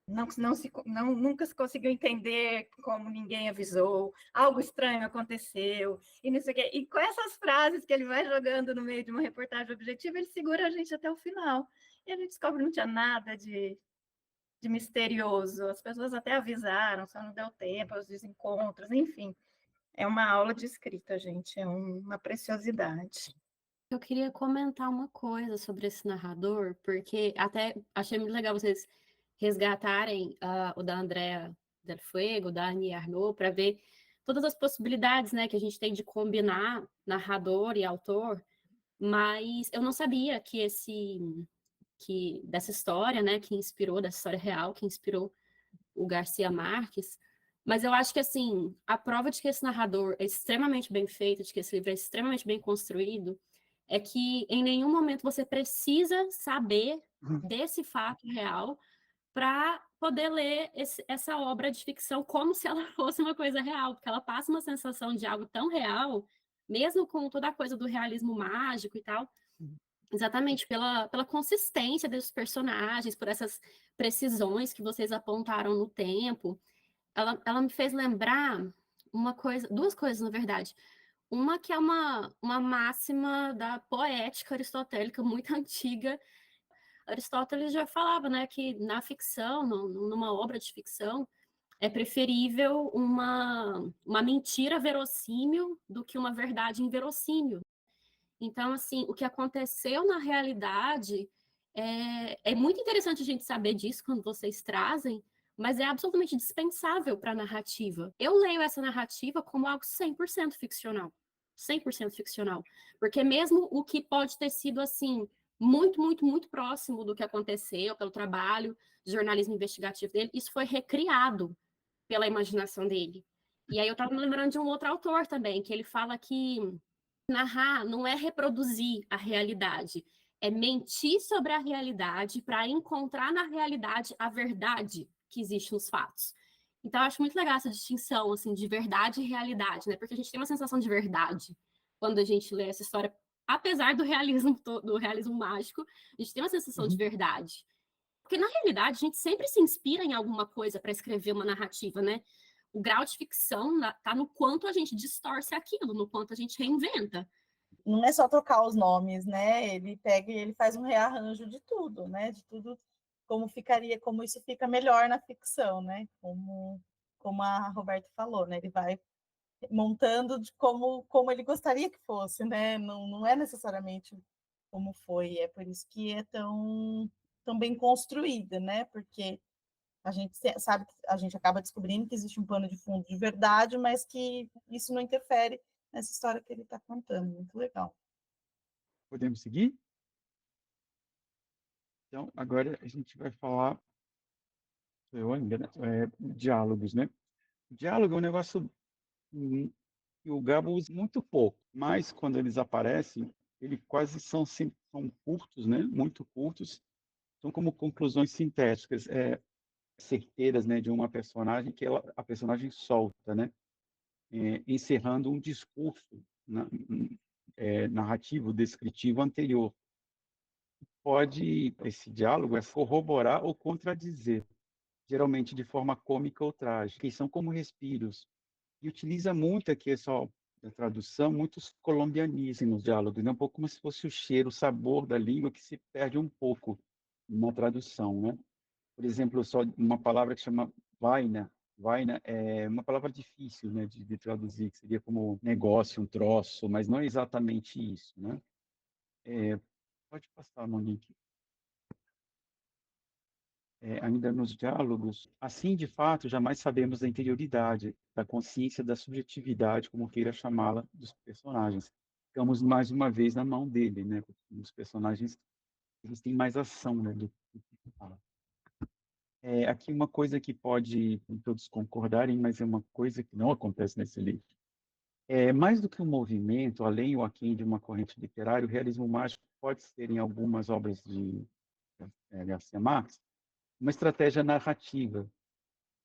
nunca se conseguiu entender como ninguém avisou, algo estranho aconteceu, e não sei o quê. E com essas frases que ele vai jogando no meio de uma reportagem objetiva, ele segura a gente até o final. E a gente descobre que não tinha nada de misterioso. As pessoas até avisaram, só não deu tempo, os desencontros, enfim. É uma aula de escrita, gente, é uma preciosidade. Eu queria comentar uma coisa sobre esse narrador, porque até achei muito legal vocês resgatarem o da Andrea Del Fuego, da Annie Ernaux, para ver todas as possibilidades, né, que a gente tem de combinar narrador e autor, mas eu não sabia que dessa história, né, dessa história real, que inspirou o Garcia Marques, mas eu acho que, assim, a prova de que esse narrador é extremamente bem feito, de que esse livro é extremamente bem construído, é que em nenhum momento você precisa saber desse fato real para poder ler essa obra de ficção como se ela fosse uma coisa real, porque ela passa uma sensação de algo tão real, mesmo com toda a coisa do realismo mágico e tal, exatamente pela consistência desses personagens, por essas precisões que vocês apontaram no tempo. Ela me fez lembrar duas coisas, na verdade. Uma que é uma máxima da poética aristotélica muito antiga. Aristóteles já falava, né, que na ficção, numa obra de ficção, é preferível uma mentira verossímil do que uma verdade inverossímil. Então, assim, o que aconteceu na realidade é muito interessante a gente saber disso quando vocês trazem, mas é absolutamente dispensável para a narrativa. Eu leio essa narrativa como algo 100% ficcional. 100% ficcional. Porque mesmo o que pode ter sido, assim, muito, muito, muito próximo do que aconteceu, pelo trabalho de jornalismo investigativo dele, isso foi recriado pela imaginação dele. E aí eu estava me lembrando de um outro autor também, que ele fala que narrar não é reproduzir a realidade, é mentir sobre a realidade para encontrar na realidade a verdade que existe nos fatos. Então, eu acho muito legal essa distinção, assim, de verdade e realidade, né? Porque a gente tem uma sensação de verdade quando a gente lê essa história, apesar do realismo mágico, a gente tem uma sensação de verdade. Porque, na realidade, a gente sempre se inspira em alguma coisa para escrever uma narrativa, né? O grau de ficção está no quanto a gente distorce aquilo, no quanto a gente reinventa. Não é só trocar os nomes, né? Ele pega e ele faz um rearranjo de tudo, né? De tudo como isso fica melhor na ficção, né? Como a Roberta falou, né? Ele vai montando de como ele gostaria que fosse, né? Não é necessariamente como foi. É por isso que é tão bem construída, né? Porque a gente sabe, a gente acaba descobrindo que existe um pano de fundo de verdade, mas que isso não interfere nessa história que ele está contando. Muito legal. Podemos seguir? Então, agora a gente vai falar, eu ainda, né? Diálogos, né? Diálogo é um negócio que o Gabo usa muito pouco, mas quando eles aparecem, eles quase são curtos, né? Muito curtos, são como conclusões sintéticas, certeiras, né? De uma personagem que a personagem solta, né? Encerrando um discurso narrativo, descritivo anterior. Esse diálogo corroborar ou contradizer, geralmente de forma cômica ou trágica, que são como respiros. E utiliza muito aqui, só da tradução, muitos colombianismos nos diálogos, né? Um pouco como se fosse o cheiro, o sabor da língua que se perde um pouco na tradução, né? Por exemplo, só uma palavra que chama vaina. Vaina é uma palavra difícil, né, de traduzir, que seria como negócio, um troço, mas não é exatamente isso, né? Pode passar, Monique. Ainda nos diálogos, assim, de fato, jamais sabemos da interioridade, da consciência, da subjetividade, como queira chamá-la, dos personagens. Ficamos mais uma vez na mão dele, né? Os personagens, eles têm mais ação, né, do que fala. Aqui uma coisa que pode todos concordarem, mas é uma coisa que não acontece nesse livro. Mais do que um movimento, além ou aquém de uma corrente literária, o realismo mágico pode ser, em algumas obras de Garcia Marques, uma estratégia narrativa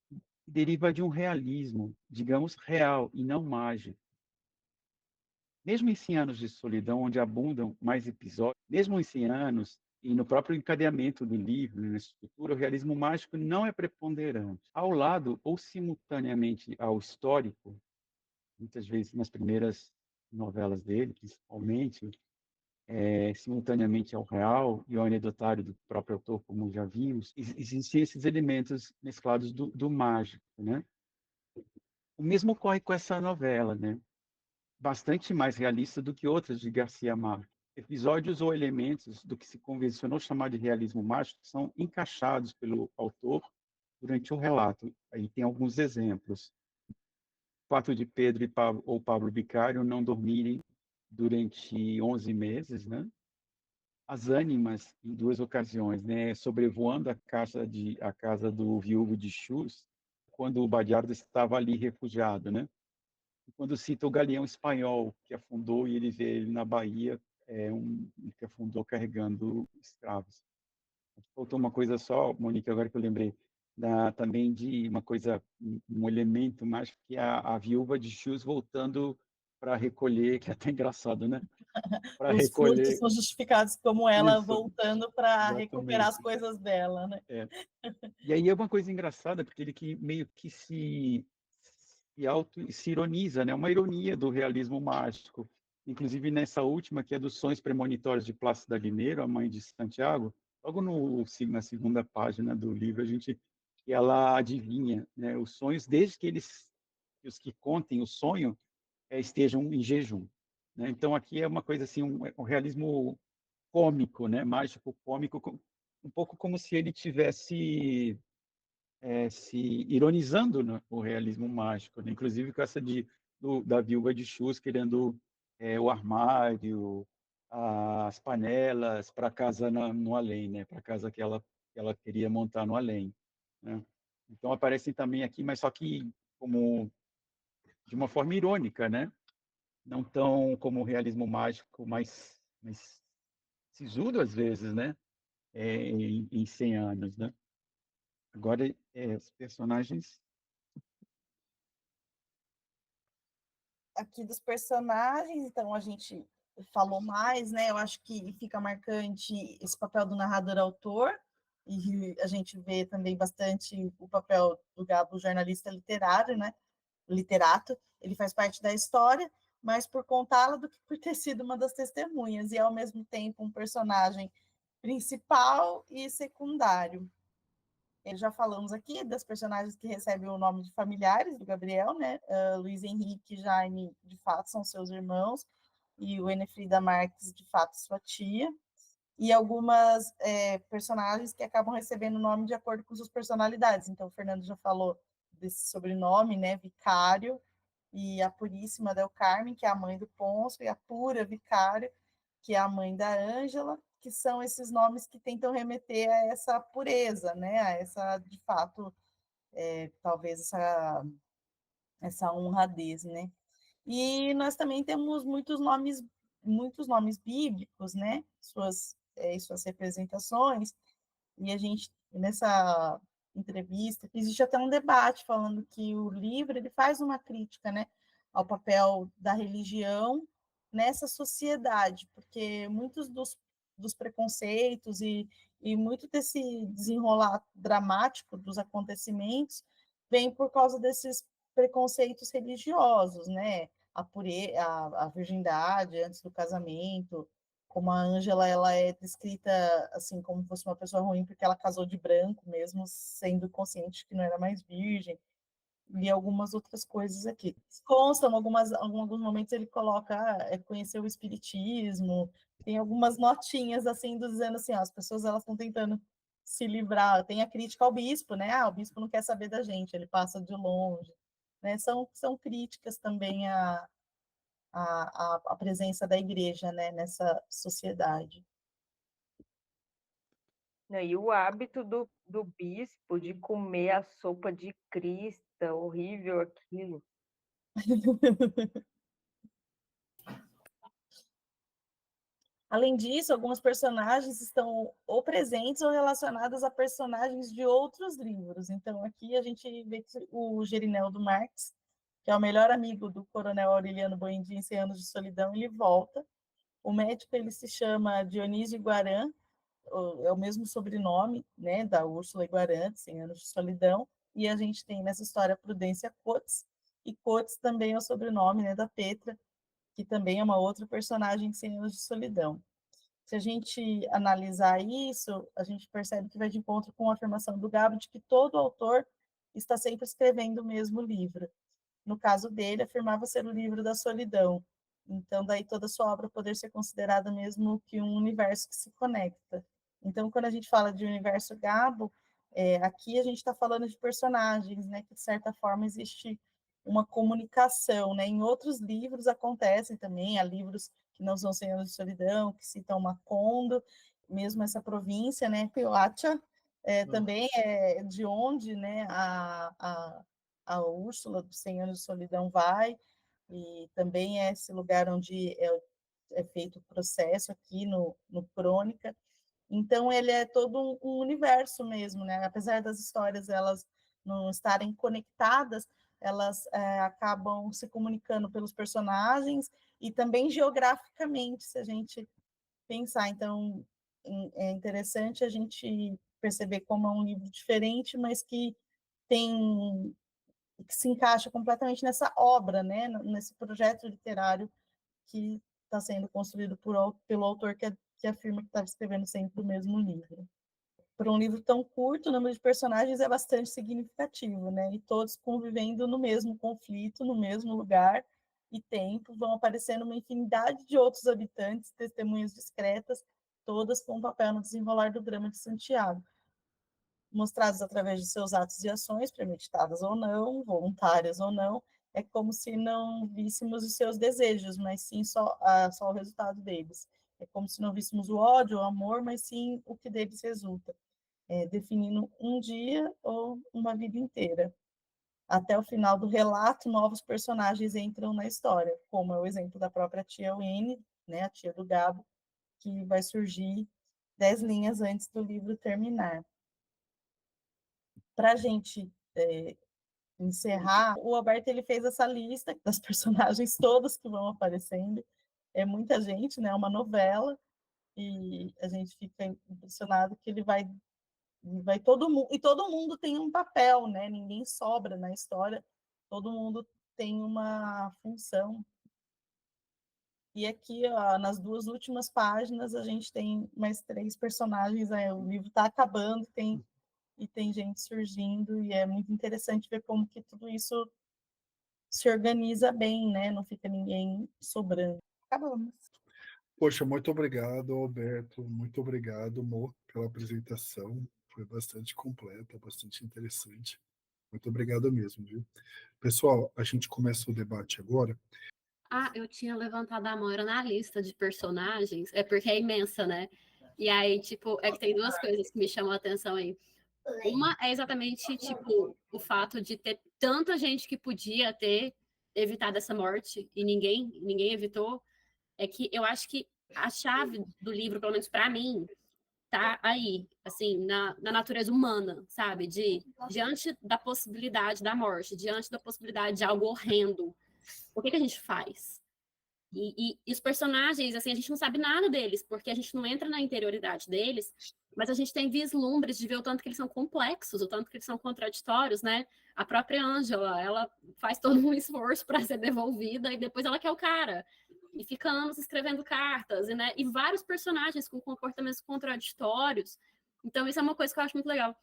que deriva de um realismo, digamos, real e não mágico. Mesmo em 100 anos de solidão, onde abundam mais episódios, mesmo em 100 anos, e no próprio encadeamento do livro, na estrutura, o realismo mágico não é preponderante. Ao lado, ou simultaneamente ao histórico, muitas vezes nas primeiras novelas dele, principalmente, simultaneamente ao real e ao anedotário do próprio autor, como já vimos, existem esses elementos mesclados do mágico, né? O mesmo ocorre com essa novela, né? Bastante mais realista do que outras de Garcia Marques. Episódios ou elementos do que se convencionou chamar de realismo mágico são encaixados pelo autor durante o relato. Aí tem alguns exemplos. O fato de Pedro ou Pablo Vicário não dormirem durante 11 meses, né? As ânimas, em duas ocasiões, né? Sobrevoando a casa do viúvo de Chus, quando o Badiardo estava ali refugiado, né? Quando cita o galeão espanhol que afundou e ele vê ele na Bahia, que afundou carregando escravos. Faltou uma coisa só, Monique, agora que eu lembrei, também de uma coisa, um elemento mais que a viúva de Chus voltando para recolher, que é até engraçado, né? Para Os furtos recolher. são justificados como ela Isso, voltando para recuperar as exatamente. coisas dela, né? E aí é uma coisa engraçada, porque ele que meio que se ironiza, né? Uma ironia do realismo mágico. Inclusive nessa última, que é dos sonhos premonitórios de Plácida Guineiro, a mãe de Santiago, logo na segunda página do livro, ela adivinha, né, os sonhos, desde que os que contem o sonho estejam em jejum. Né? Então aqui é uma coisa assim, um realismo cômico, né? Mágico cômico, um pouco como se ele tivesse se ironizando no realismo mágico, né? Inclusive com essa da viúva de Chus querendo o armário, as panelas para casa no além, né? Para casa que ela queria montar no além, né? Então aparecem também aqui, mas só que como de uma forma irônica, né? Não tão como o realismo mágico, mas sisudo às vezes, né? Em 100 anos, né? Agora, os personagens. Aqui dos personagens, então a gente falou mais, né? Eu acho que fica marcante esse papel do narrador-autor, e a gente vê também bastante o papel do Gabo, jornalista literário, né? Literato, ele faz parte da história, mais por contá-la do que por ter sido uma das testemunhas, e ao mesmo tempo um personagem principal e secundário. Já falamos aqui das personagens que recebem o nome de familiares do Gabriel, né? Luiz Henrique e Jaime, de fato, são seus irmãos, e o Enefrida Marques, de fato, sua tia. E algumas personagens que acabam recebendo o nome de acordo com suas personalidades. Então, o Fernando já falou desse sobrenome, né? Vicário, e a Puríssima Del Carmen, que é a mãe do Pôncio, e a Pura Vicário, que é a mãe da Ângela, que são esses nomes que tentam remeter a essa pureza, né? A essa, de fato, talvez essa honradez, né? E nós também temos muitos nomes bíblicos, né? Suas representações. E a gente, nessa entrevista, existe até um debate falando que o livro ele faz uma crítica, né, ao papel da religião nessa sociedade, porque muitos dos preconceitos e muito desse desenrolar dramático dos acontecimentos vem por causa desses preconceitos religiosos, né? A virgindade antes do casamento, como a Ângela, ela é descrita assim como fosse uma pessoa ruim porque ela casou de branco, mesmo sendo consciente que não era mais virgem, e algumas outras coisas aqui. Constam alguns momentos ele coloca conhecer o espiritismo, tem algumas notinhas assim dizendo assim, ó, as pessoas elas estão tentando se livrar, tem a crítica ao bispo, né? O bispo não quer saber da gente, ele passa de longe, né? São críticas também a presença da igreja, né, nessa sociedade. E o hábito do bispo de comer a sopa de crista, horrível aquilo. Além disso, alguns personagens estão ou presentes ou relacionados a personagens de outros livros. Então, aqui a gente vê que o Gerineldo Marques, que é o melhor amigo do coronel Aureliano Buendía em 100 Anos de Solidão, ele volta. O médico ele se chama Dionísio Iguarã, é o mesmo sobrenome, né, da Úrsula Iguarã, de 100 Anos de Solidão, e a gente tem nessa história Prudência Coates, e Coates também é o sobrenome, né, da Petra, que também é uma outra personagem de 100 Anos de Solidão. Se a gente analisar isso, a gente percebe que vai de encontro com a afirmação do Gabo de que todo autor está sempre escrevendo o mesmo livro. No caso dele, afirmava ser o livro da solidão. Então, daí toda a sua obra poder ser considerada mesmo que um universo que se conecta. Então, quando a gente fala de universo Gabo, aqui a gente está falando de personagens, né, que de certa forma existe uma comunicação, né? Em outros livros acontecem também, há livros que não são 100 Anos de Solidão, que citam Macondo, mesmo essa província, né, Pioacha, também é de onde, né, a Úrsula dos 100 Anos de Solidão vai, e também é esse lugar onde é feito o processo aqui no Crônica. Então, ele é todo um universo mesmo, né? Apesar das histórias elas não estarem conectadas, elas acabam se comunicando pelos personagens e também geograficamente, se a gente pensar. Então, é interessante a gente perceber como é um livro diferente, mas que se encaixa completamente nessa obra, né? Nesse projeto literário que está sendo construído pelo autor que afirma que estava escrevendo sempre o mesmo livro. Por um livro tão curto, o número de personagens é bastante significativo, né? E todos convivendo no mesmo conflito, no mesmo lugar e tempo, vão aparecendo uma infinidade de outros habitantes, testemunhas discretas, todas com um papel no desenrolar do drama de Santiago, mostrados através de seus atos e ações, premeditadas ou não, voluntárias ou não. É como se não víssemos os seus desejos, mas sim só o resultado deles. É como se não víssemos o ódio, o amor, mas sim o que deles resulta, definindo um dia ou uma vida inteira. Até o final do relato, novos personagens entram na história, como é o exemplo da própria tia Winnie, né, a tia do Gabo, que vai surgir 10 linhas antes do livro terminar. Para a gente encerrar, o Alberto ele fez essa lista das personagens todas que vão aparecendo. É muita gente, né? É uma novela, e a gente fica impressionado que ele vai todo mundo, e todo mundo tem um papel, né? Ninguém sobra na história, todo mundo tem uma função. E aqui, ó, nas duas últimas páginas, a gente tem mais 3 personagens. O livro está acabando, e tem gente surgindo, e é muito interessante ver como que tudo isso se organiza bem, né? Não fica ninguém sobrando. Acabamos. Poxa, muito obrigado, Alberto. Muito obrigado, Mo, pela apresentação. Foi bastante completa, bastante interessante. Muito obrigado mesmo, viu? Pessoal, a gente começa o debate agora. Ah, eu tinha levantado a mão, era na lista de personagens, é porque é imensa, né? E aí, tipo, é que tem duas coisas que me chamam a atenção aí. Uma é exatamente, tipo, o fato de ter tanta gente que podia ter evitado essa morte e ninguém evitou. É que eu acho que a chave do livro, pelo menos para mim, tá aí, assim, na natureza humana, sabe? Diante da possibilidade da morte, diante da possibilidade de algo horrendo, o que a gente faz? E os personagens, assim, a gente não sabe nada deles, porque a gente não entra na interioridade deles, mas a gente tem vislumbres de ver o tanto que eles são complexos, o tanto que eles são contraditórios, né? A própria Ângela, ela faz todo um esforço para ser devolvida e depois ela quer o cara. E fica anos escrevendo cartas, né? E vários personagens com comportamentos contraditórios. Então, isso é uma coisa que eu acho muito legal.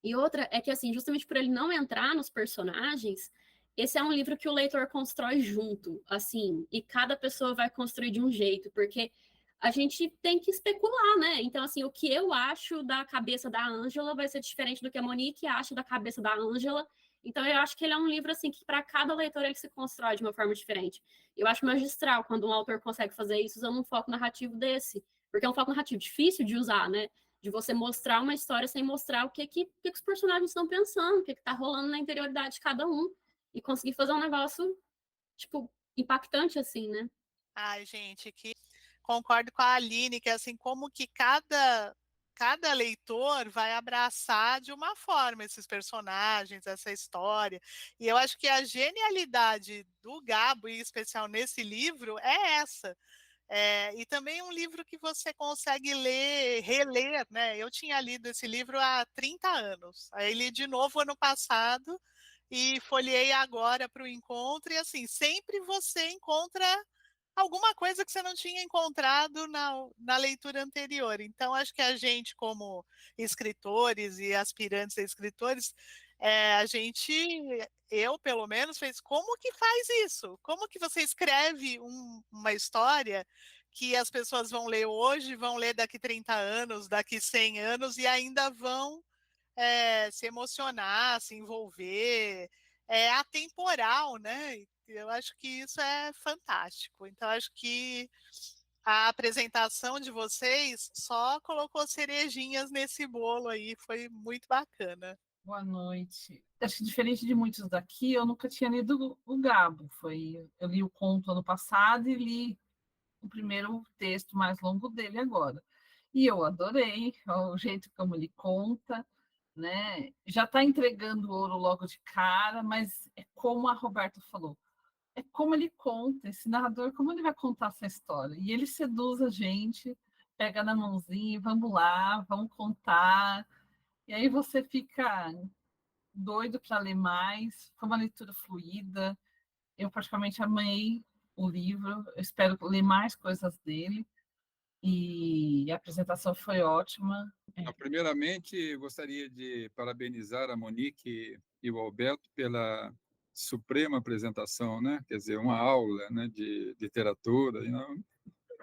E outra é que, assim, justamente por ele não entrar nos personagens, esse é um livro que o leitor constrói junto, assim, e cada pessoa vai construir de um jeito, porque a gente tem que especular, né? Então, assim, o que eu acho da cabeça da Ângela vai ser diferente do que a Monique acha da cabeça da Ângela. Então, eu acho que ele é um livro, assim, que para cada leitor ele se constrói de uma forma diferente. Eu acho magistral quando um autor consegue fazer isso usando um foco narrativo desse, porque é um foco narrativo difícil de usar, né? De você mostrar uma história sem mostrar o que os personagens estão pensando, o que está rolando na interioridade de cada um, e conseguir fazer um negócio, tipo, impactante, assim, né? Ai, gente, que concordo com a Aline, que assim, como que cada leitor vai abraçar de uma forma esses personagens, essa história. E eu acho que a genialidade do Gabo, em especial nesse livro, é essa. E também um livro que você consegue ler, reler, né? Eu tinha lido esse livro há 30 anos. Aí li de novo ano passado e folheei agora para o encontro, e assim, sempre você encontra alguma coisa que você não tinha encontrado na leitura anterior. Então, acho que a gente, como escritores e aspirantes a escritores, eu pelo menos, fez como que faz isso? Como que você escreve uma história que as pessoas vão ler hoje, vão ler daqui 30 anos, daqui 100 anos, e ainda vão se emocionar, se envolver, é atemporal, né? Eu acho que isso é fantástico. Então, acho que a apresentação de vocês só colocou cerejinhas nesse bolo aí, foi muito bacana. Boa noite. Acho que diferente de muitos daqui, eu nunca tinha lido o Gabo. Eu li o conto ano passado e li o primeiro texto mais longo dele agora. E eu adorei o jeito como ele conta, né? Já está entregando o ouro logo de cara, mas é como a Roberta falou, é como ele conta, esse narrador, como ele vai contar essa história. E ele seduz a gente, pega na mãozinha, vamos lá, vamos contar. E aí você fica doido para ler mais. Foi uma leitura fluida. Eu praticamente amei o livro. Eu espero ler mais coisas dele. E a apresentação foi ótima. Primeiramente, gostaria de parabenizar a Monique e o Alberto pela suprema apresentação, né? Quer dizer, uma aula, né, de literatura,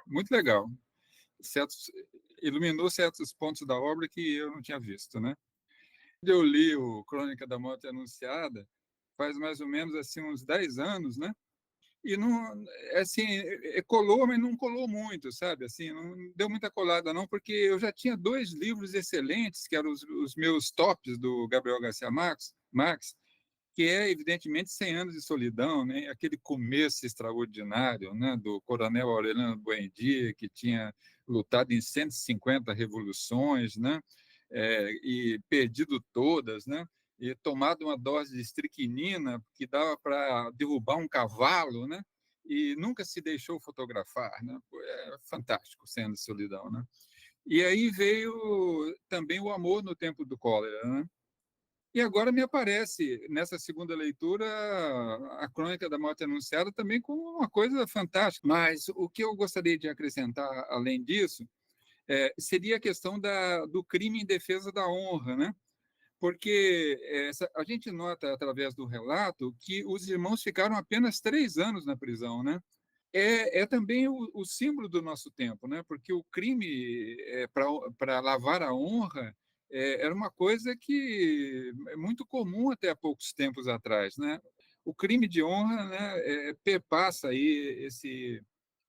muito legal. Iluminou certos pontos da obra que eu não tinha visto, né? Eu li o Crônica da Morte Anunciada faz mais ou menos assim uns 10 anos, né? E não, assim, colou, mas não colou muito, sabe? Assim, não deu muita colada não, porque eu já tinha 2 livros excelentes, que eram os meus tops do Gabriel Garcia Marques, que é evidentemente 100 anos de solidão, né? Aquele começo extraordinário, né, do Coronel Aureliano Buendia, que tinha lutado em 150 revoluções, né? E perdido todas, né? E tomado uma dose de estricnina que dava para derrubar um cavalo, né? E nunca se deixou fotografar, né? É fantástico, 100 anos de solidão, né? E aí veio também o Amor no Tempo do Cólera, né? E agora me aparece, nessa segunda leitura, a Crônica da Morte Anunciada também com uma coisa fantástica. Mas o que eu gostaria de acrescentar, além disso, seria a questão do crime em defesa da honra, né? Porque a gente nota, através do relato, que os irmãos ficaram apenas 3 anos na prisão, né? É também o símbolo do nosso tempo, né? Porque o crime para lavar a honra era uma coisa que é muito comum até há poucos tempos atrás, né? O crime de honra, né, perpassa aí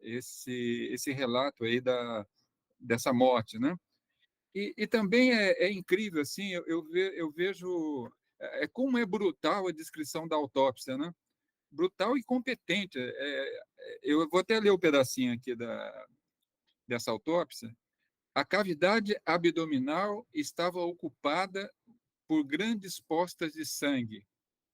esse relato aí dessa morte, né? E também é incrível, assim, eu vejo como é brutal a descrição da autópsia, né? Brutal e competente. Eu vou até ler o pedacinho aqui dessa autópsia. A cavidade abdominal estava ocupada por grandes postas de sangue,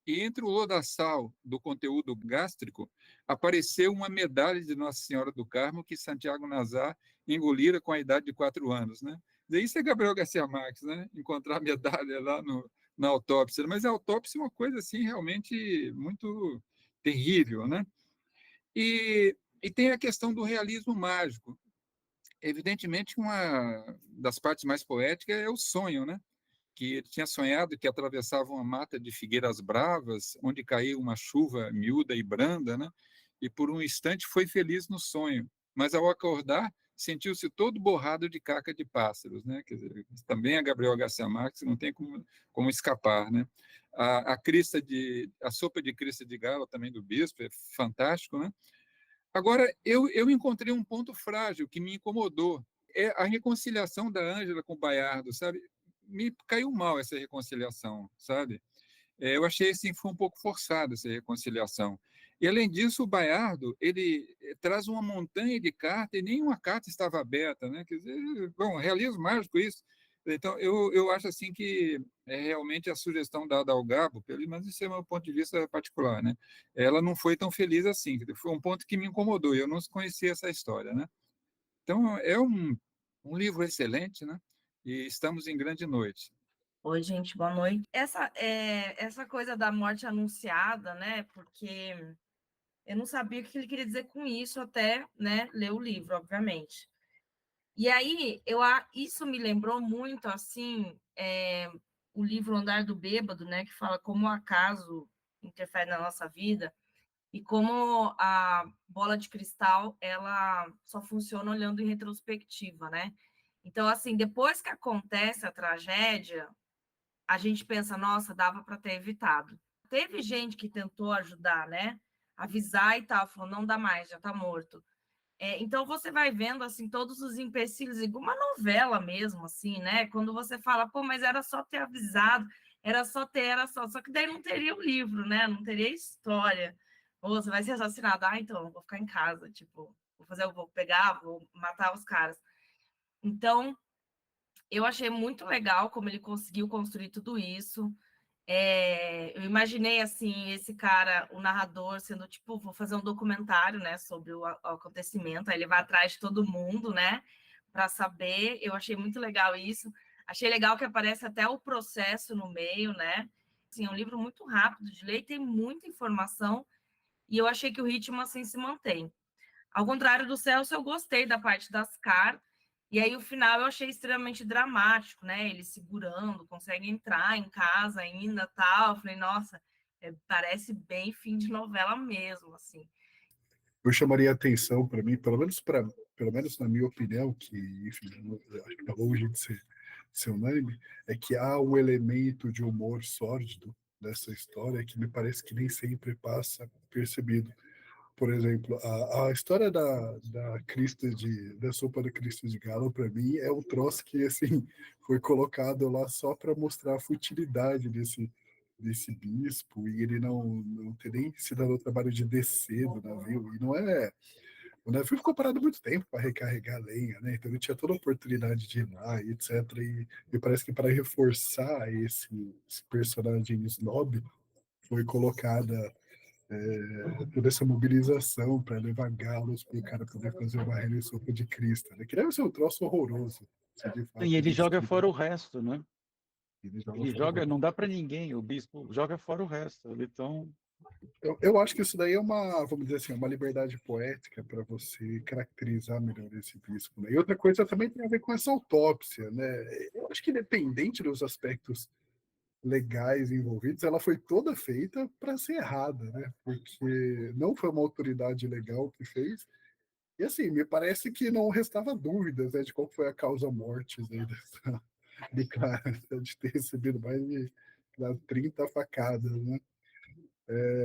e entre o lodaçal do conteúdo gástrico apareceu uma medalha de Nossa Senhora do Carmo que Santiago Nazar engolira com a idade de 4 anos, né? Isso é Gabriel Garcia Marques, né? Encontrar a medalha lá na autópsia. Mas a autópsia é uma coisa assim realmente muito terrível, né? E tem a questão do realismo mágico. Evidentemente, uma das partes mais poéticas é o sonho, né? Que ele tinha sonhado que atravessava uma mata de figueiras bravas, onde caiu uma chuva miúda e branda, né? E por um instante foi feliz no sonho, mas ao acordar sentiu-se todo borrado de caca de pássaros, né? Quer dizer, também a Gabriel Garcia Marques não tem como escapar, né? A sopa de crista de galo também do Bispo é fantástico, né? Agora, eu encontrei um ponto frágil que me incomodou. É a reconciliação da Ângela com o Baiardo, sabe? Me caiu mal essa reconciliação, sabe? Eu achei assim, foi um pouco forçada essa reconciliação. E, além disso, o Baiardo, ele traz uma montanha de cartas e nenhuma carta estava aberta, né? Quer dizer, bom, realismo mágico isso. Então, eu acho assim que realmente a sugestão dada ao Gabo, pelo menos isso é o meu ponto de vista particular, né? Ela não foi tão feliz assim. Foi um ponto que me incomodou. Eu não conhecia essa história, né? Então, é um livro excelente, né? E estamos em grande noite. Oi, gente, boa noite. Essa coisa da morte anunciada, né? Porque eu não sabia o que ele queria dizer com isso até, né, ler o livro, obviamente. E aí, isso me lembrou muito, assim, o livro Andar do Bêbado, né? Que fala como o acaso interfere na nossa vida e como a bola de cristal, ela só funciona olhando em retrospectiva, né? Então, assim, depois que acontece a tragédia, a gente pensa, nossa, dava para ter evitado. Teve gente que tentou ajudar, né? Avisar e tal, falou, não dá mais, já está morto. Então você vai vendo assim todos os empecilhos, igual uma novela mesmo, assim, né? Quando você fala, pô, mas era só ter avisado, só que daí não teria o livro, né? Não teria história. Ou você vai ser assassinado, então, vou ficar em casa, tipo, vou pegar, vou matar os caras. Então, eu achei muito legal como ele conseguiu construir tudo isso. Eu imaginei assim esse cara, o narrador, sendo tipo, vou fazer um documentário, né, sobre o acontecimento. Aí ele vai atrás de todo mundo, né, para saber. Eu achei muito legal isso. Achei legal que aparece até o processo no meio, né? Assim, é um livro muito rápido de ler, tem muita informação e eu achei que o ritmo assim se mantém. Ao contrário do Celso, eu gostei da parte das cartas. E aí o final eu achei extremamente dramático, né? Ele segurando, consegue entrar em casa ainda, tal. Eu falei, nossa, parece bem fim de novela mesmo, assim. Eu chamaria atenção para mim, pelo menos na minha opinião, que, enfim, acho que está longe de ser unânime, é que há um elemento de humor sórdido nessa história que me parece que nem sempre passa percebido. Por exemplo, a história da sopa da crista de galo, para mim, é um troço que, assim, foi colocado lá só para mostrar a futilidade desse bispo, e ele não ter nem se dado o trabalho de descer do navio, e não é... O navio ficou parado muito tempo para recarregar a lenha, né? Então ele tinha toda a oportunidade de ir lá, e etc. E me parece que para reforçar esse personagem snob, foi colocada toda essa mobilização para levar galos para o cara poder fazer uma renda em sopa de crista, né? Que deve ser um troço horroroso. E ele joga fora o resto, né? Ele joga, não dá para ninguém, o bispo joga fora o resto. Então, eu acho que isso daí é vamos dizer assim, uma liberdade poética para você caracterizar melhor esse bispo, né? E outra coisa também tem a ver com essa autópsia, né? Eu acho que independente dos aspectos legais envolvidos, ela foi toda feita para ser errada, né? Porque não foi uma autoridade legal que fez. E assim, me parece que não restava dúvidas, né, de qual foi a causa mortis aí de cara, de ter recebido mais de 30 facadas, né?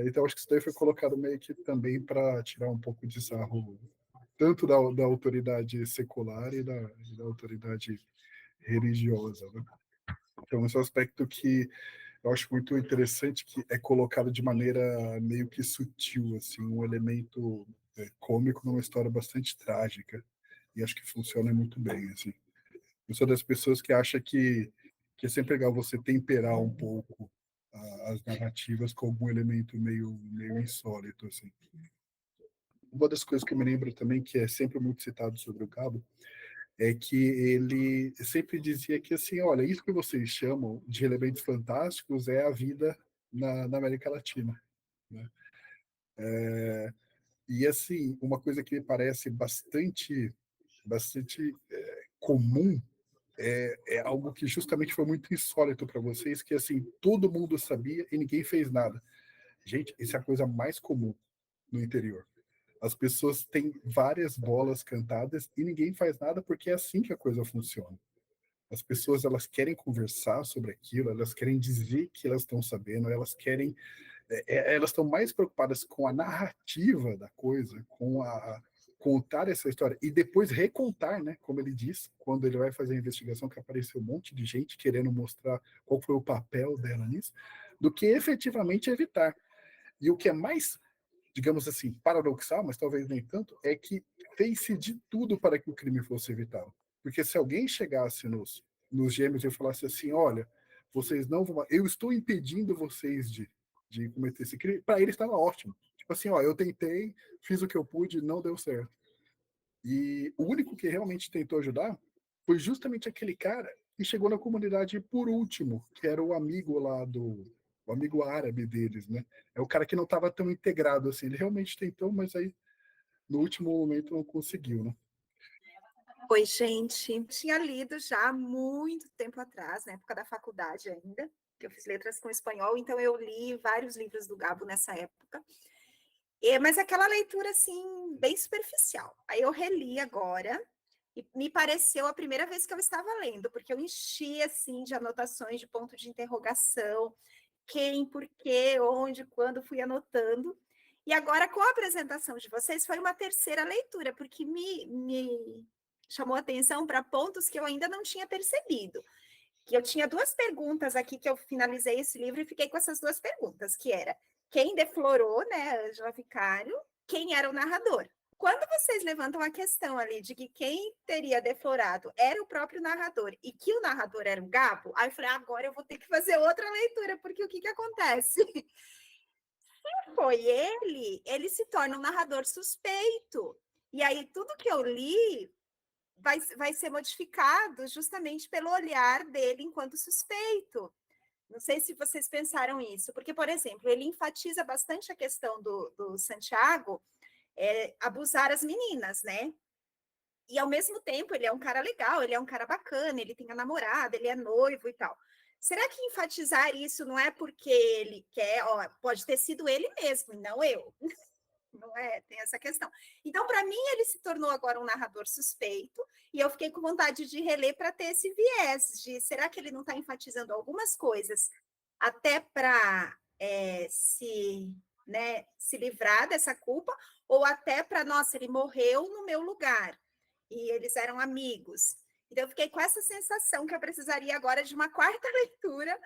Então acho que isso daí foi colocado meio que também para tirar um pouco de sarro tanto da autoridade secular e da autoridade religiosa, né? Então, esse é um aspecto que eu acho muito interessante, que é colocado de maneira meio que sutil, assim, um elemento cômico numa história bastante trágica, e acho que funciona muito bem, assim. Eu sou das pessoas que acha que é sempre legal você temperar um pouco as narrativas com algum elemento meio insólito, assim. Uma das coisas que eu me lembro também, que é sempre muito citado sobre o Cabo, é que ele sempre dizia que, assim, olha, isso que vocês chamam de elementos fantásticos é a vida na América Latina, né? E, assim, uma coisa que me parece bastante comum é algo que justamente foi muito insólito para vocês, que, assim, todo mundo sabia e ninguém fez nada. Gente, isso é a coisa mais comum no interior. As pessoas têm várias bolas cantadas e ninguém faz nada, porque é assim que a coisa funciona. As pessoas, elas querem conversar sobre aquilo, elas querem dizer que elas estão sabendo, elas querem, elas estão mais preocupadas com a narrativa da coisa, com a contar essa história e depois recontar, né? Como ele diz, quando ele vai fazer a investigação, que apareceu um monte de gente querendo mostrar qual foi o papel dela nisso, do que efetivamente evitar. E o que é mais, digamos assim, paradoxal, mas talvez nem tanto, é que fez-se de tudo para que o crime fosse evitado. Porque se alguém chegasse nos gêmeos e falasse assim, olha, vocês não vão... Eu estou impedindo vocês de cometer esse crime, para ele estava ótimo. Tipo assim, ó, eu tentei, fiz o que eu pude, não deu certo. E o único que realmente tentou ajudar foi justamente aquele cara que chegou na comunidade por último, que era o amigo lá o amigo árabe deles, né? É o cara que não estava tão integrado assim. Ele realmente tentou, mas aí no último momento não conseguiu, né? Oi, gente. Tinha lido já há muito tempo atrás, na época da faculdade ainda, que eu fiz letras com espanhol, então eu li vários livros do Gabo nessa época. Mas aquela leitura, assim, bem superficial. Aí eu reli agora, e me pareceu a primeira vez que eu estava lendo, porque eu enchi, assim, de anotações, de ponto de interrogação, quem, por quê, onde, quando, fui anotando. E agora, com a apresentação de vocês, foi uma terceira leitura, porque me chamou a atenção para pontos que eu ainda não tinha percebido. Que eu tinha duas perguntas aqui, que eu finalizei esse livro e fiquei com essas duas perguntas, que era quem deflorou, né, Ângela Vicário, quem era o narrador. Quando vocês levantam a questão ali de que quem teria deflorado era o próprio narrador e que o narrador era o Gabo, aí eu falei, agora eu vou ter que fazer outra leitura, porque o que acontece? Se foi ele se torna um narrador suspeito. E aí tudo que eu li vai ser modificado justamente pelo olhar dele enquanto suspeito. Não sei se vocês pensaram isso, porque, por exemplo, ele enfatiza bastante a questão do Santiago abusar as meninas, né? E, ao mesmo tempo, ele é um cara legal, ele é um cara bacana, ele tem a namorada, ele é noivo e tal. Será que enfatizar isso não é porque ele quer, pode ter sido ele mesmo, e não eu? Não é? Tem essa questão. Então, para mim, ele se tornou agora um narrador suspeito, e eu fiquei com vontade de reler para ter esse viés de será que ele não está enfatizando algumas coisas até para se livrar dessa culpa, ou até para, nossa, ele morreu no meu lugar, e eles eram amigos. Então, eu fiquei com essa sensação que eu precisaria agora de uma quarta leitura.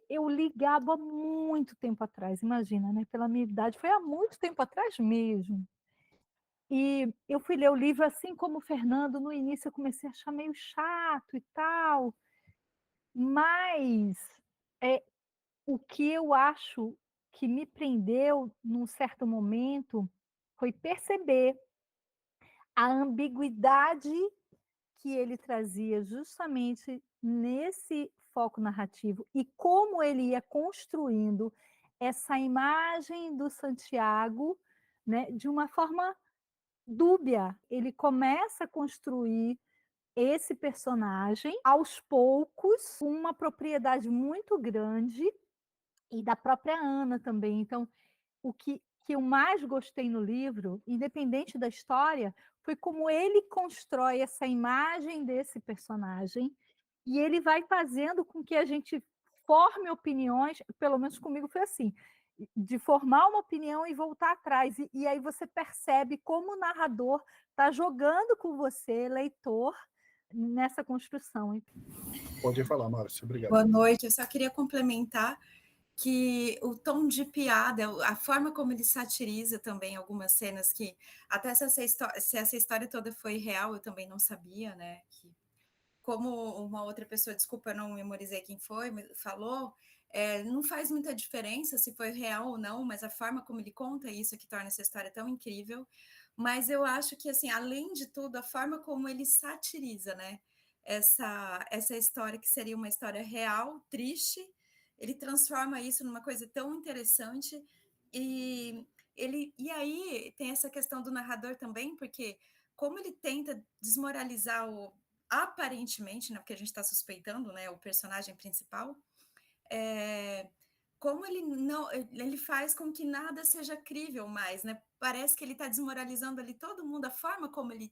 Eu li Gabo há muito tempo atrás, imagina, né? Pela minha idade, foi há muito tempo atrás mesmo. E eu fui ler o livro assim como o Fernando, no início eu comecei a achar meio chato e tal, mas o que eu acho que me prendeu num certo momento foi perceber a ambiguidade que ele trazia justamente nesse foco narrativo e como ele ia construindo essa imagem do Santiago, né, de uma forma dúbia. Ele começa a construir esse personagem aos poucos, com uma propriedade muito grande, e da própria Ana também. Então, o que eu mais gostei no livro, independente da história, foi como ele constrói essa imagem desse personagem e ele vai fazendo com que a gente forme opiniões, pelo menos comigo foi assim. de formar uma opinião e voltar atrás. E aí você percebe como o narrador está jogando com você, leitor, nessa construção. Pode falar, Márcia, obrigado. Boa noite, eu só queria complementar que o tom de piada, a forma como ele satiriza também algumas cenas que, até se essa história toda foi real, eu também não sabia, né, que como uma outra pessoa, desculpa, eu não memorizei quem foi, falou, não faz muita diferença se foi real ou não, mas a forma como ele conta isso é que torna essa história tão incrível. Mas eu acho que, assim, além de tudo, a forma como ele satiriza, né, essa história que seria uma história real, triste, ele transforma isso numa coisa tão interessante e aí tem essa questão do narrador também, porque como ele tenta desmoralizar aparentemente, né, porque a gente está suspeitando, né, o personagem principal, como ele faz com que nada seja crível mais, né? Parece que ele está desmoralizando ali todo mundo, a forma como ele,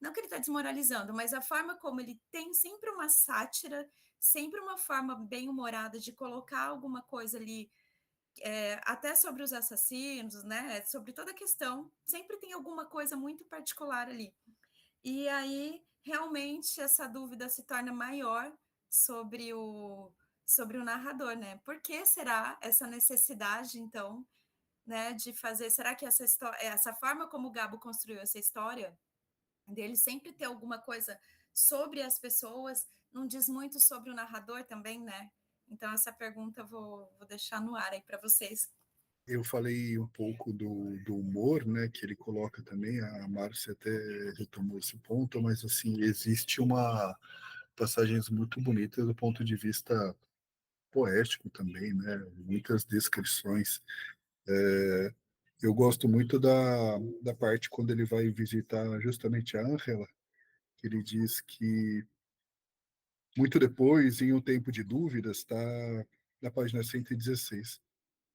não que ele está desmoralizando, mas a forma como ele tem sempre uma sátira, sempre uma forma bem humorada de colocar alguma coisa ali, até sobre os assassinos, né? Sobre toda a questão, sempre tem alguma coisa muito particular ali. E aí, realmente, essa dúvida se torna maior sobre o narrador, né? Por que será essa necessidade, então, né, de fazer... Será que essa forma como o Gabo construiu essa história, dele sempre ter alguma coisa sobre as pessoas, não diz muito sobre o narrador também, né? Então, essa pergunta eu vou deixar no ar aí para vocês. Eu falei um pouco do humor, né, que ele coloca também, a Márcia até retomou esse ponto, mas assim, existe uma passagens muito bonitas do ponto de vista poético também, né, muitas descrições. Eu gosto muito da parte quando ele vai visitar justamente a Ângela, que ele diz que muito depois, em um tempo de dúvidas, está na página 116.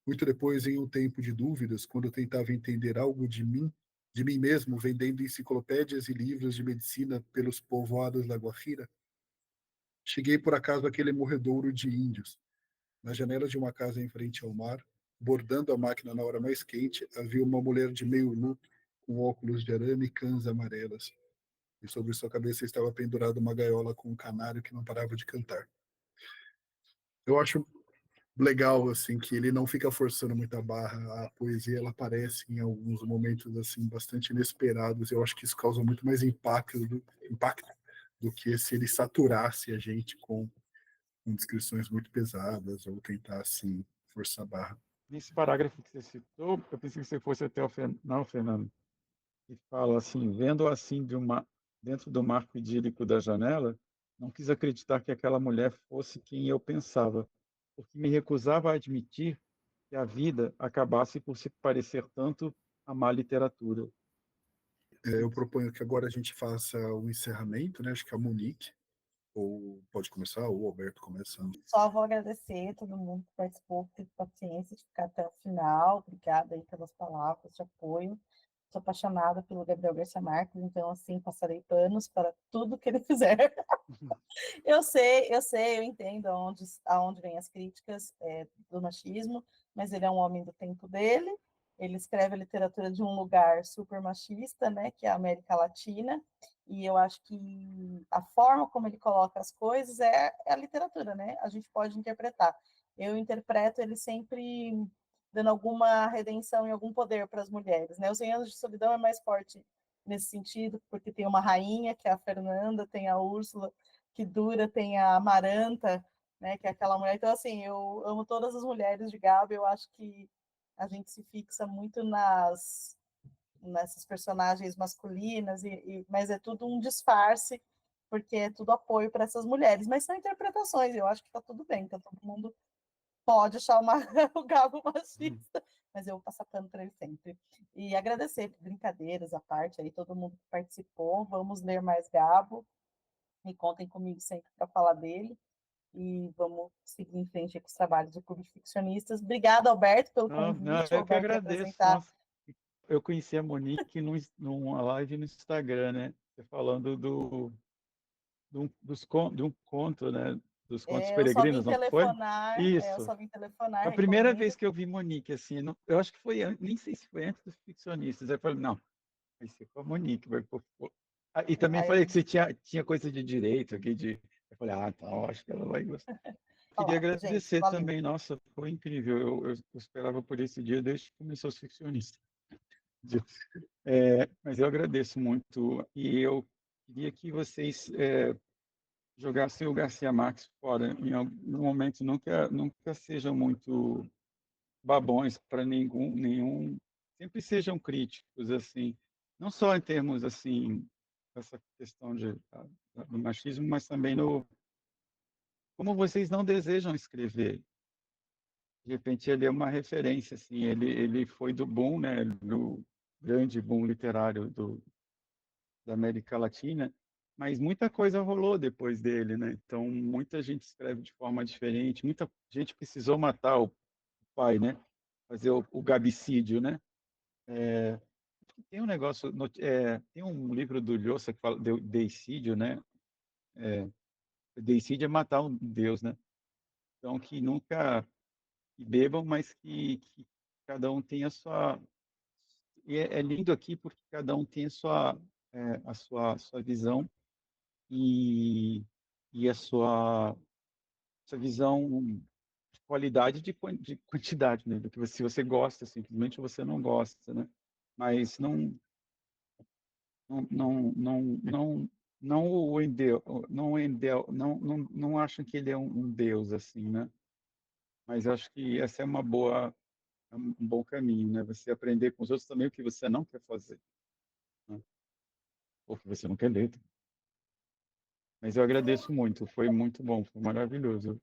Muito depois, em um tempo de dúvidas, quando eu tentava entender algo de mim mesmo, vendendo enciclopédias e livros de medicina pelos povoados da Guajira, cheguei por acaso àquele morredouro de índios. Na janela de uma casa em frente ao mar, bordando a máquina na hora mais quente, havia uma mulher de meio nu, com óculos de arame e cãs amarelas. E sobre sua cabeça estava pendurada uma gaiola com um canário que não parava de cantar. Eu acho legal assim que ele não fica forçando muita barra, a poesia ela aparece em alguns momentos assim bastante inesperados. Eu acho que isso causa muito mais impacto do que se ele saturasse a gente com descrições muito pesadas ou tentasse forçar a barra. Nesse parágrafo que você citou, eu pensei que você fosse até o final, Fernando, que fala assim, vendo assim dentro do marco idílico da janela, não quis acreditar que aquela mulher fosse quem eu pensava, porque me recusava a admitir que a vida acabasse por se parecer tanto à má literatura. Eu proponho que agora a gente faça o encerramento, né? Acho que a Monique, ou pode começar, ou o Alberto começando. Só vou agradecer a todo mundo que participou, que teve paciência de ficar até o final. Obrigada aí pelas palavras de apoio. Sou apaixonada pelo Gabriel Garcia Marques, então, assim, passarei panos para tudo que ele fizer. Eu sei, eu entendo aonde vêm as críticas do machismo, mas ele é um homem do tempo dele, ele escreve a literatura de um lugar super machista, né, que é a América Latina, e eu acho que a forma como ele coloca as coisas é a literatura, né, a gente pode interpretar. Eu interpreto ele sempre dando alguma redenção e algum poder para as mulheres, né, Os 100 Anos de Solidão é mais forte nesse sentido, porque tem uma rainha, que é a Fernanda, tem a Úrsula, que dura, tem a Amaranta, né, que é aquela mulher. Então, assim, eu amo todas as mulheres de Gabo, eu acho que a gente se fixa muito nessas personagens masculinas, mas é tudo um disfarce, porque é tudo apoio para essas mulheres, mas são interpretações, eu acho que está tudo bem, então todo mundo pode achar o Gabo machista, mas eu vou passar pano para ele sempre. E agradecer, brincadeiras à parte, aí todo mundo que participou, vamos ler mais Gabo, e contem comigo sempre para falar dele, e vamos seguir em frente com os trabalhos do Clube de Ficcionistas. Obrigada, Alberto, pelo convite. Eu que Alberto agradeço. Nossa, eu conheci a Monique numa live no Instagram, né? Você falando de um conto, né? dos Contos Eu só vim Peregrinos, não foi? telefonar, eu Isso. só vim telefonar, A primeira recomendo. vez que eu vi Monique, assim, eu acho que foi, nem sei se foi antes dos ficcionistas. Aí eu falei, não, vai ser com a Monique. E também Aí falei eu, que você tinha coisa de direito aqui, eu falei, tá, acho que ela vai gostar. Queria ó, gente, agradecer valeu. também, nossa, foi incrível. Eu esperava por esse dia desde que começou os ficcionistas. Mas eu agradeço muito. E eu queria que vocês jogassem o Garcia Marques fora. Em algum momento, nunca sejam muito babões para nenhum. Sempre sejam críticos, assim. Não só em termos, assim, dessa questão do machismo, mas também como vocês não desejam escrever. De repente, ele é uma referência, assim. Ele foi do boom, né? Do grande boom literário da América Latina, mas muita coisa rolou depois dele, né? Então, muita gente escreve de forma diferente, muita gente precisou matar o pai, né? Fazer o gabicídio, né? Tem um negócio, tem um livro do Lhosa que fala de deicídio, né? Deicídio é matar um deus, né? Então, que nunca que bebam, mas que cada um tem a sua... E é lindo aqui porque cada um tem a sua visão e a sua visão de qualidade de quantidade, né? Do que se você gosta, simplesmente você não gosta, né? Mas não o endeu, não acham que ele é um deus assim, né? Mas acho que essa é um bom caminho, né? Você aprender com os outros também o que você não quer fazer, né? Ou que você não quer ler. Mas eu agradeço muito, foi muito bom, foi maravilhoso.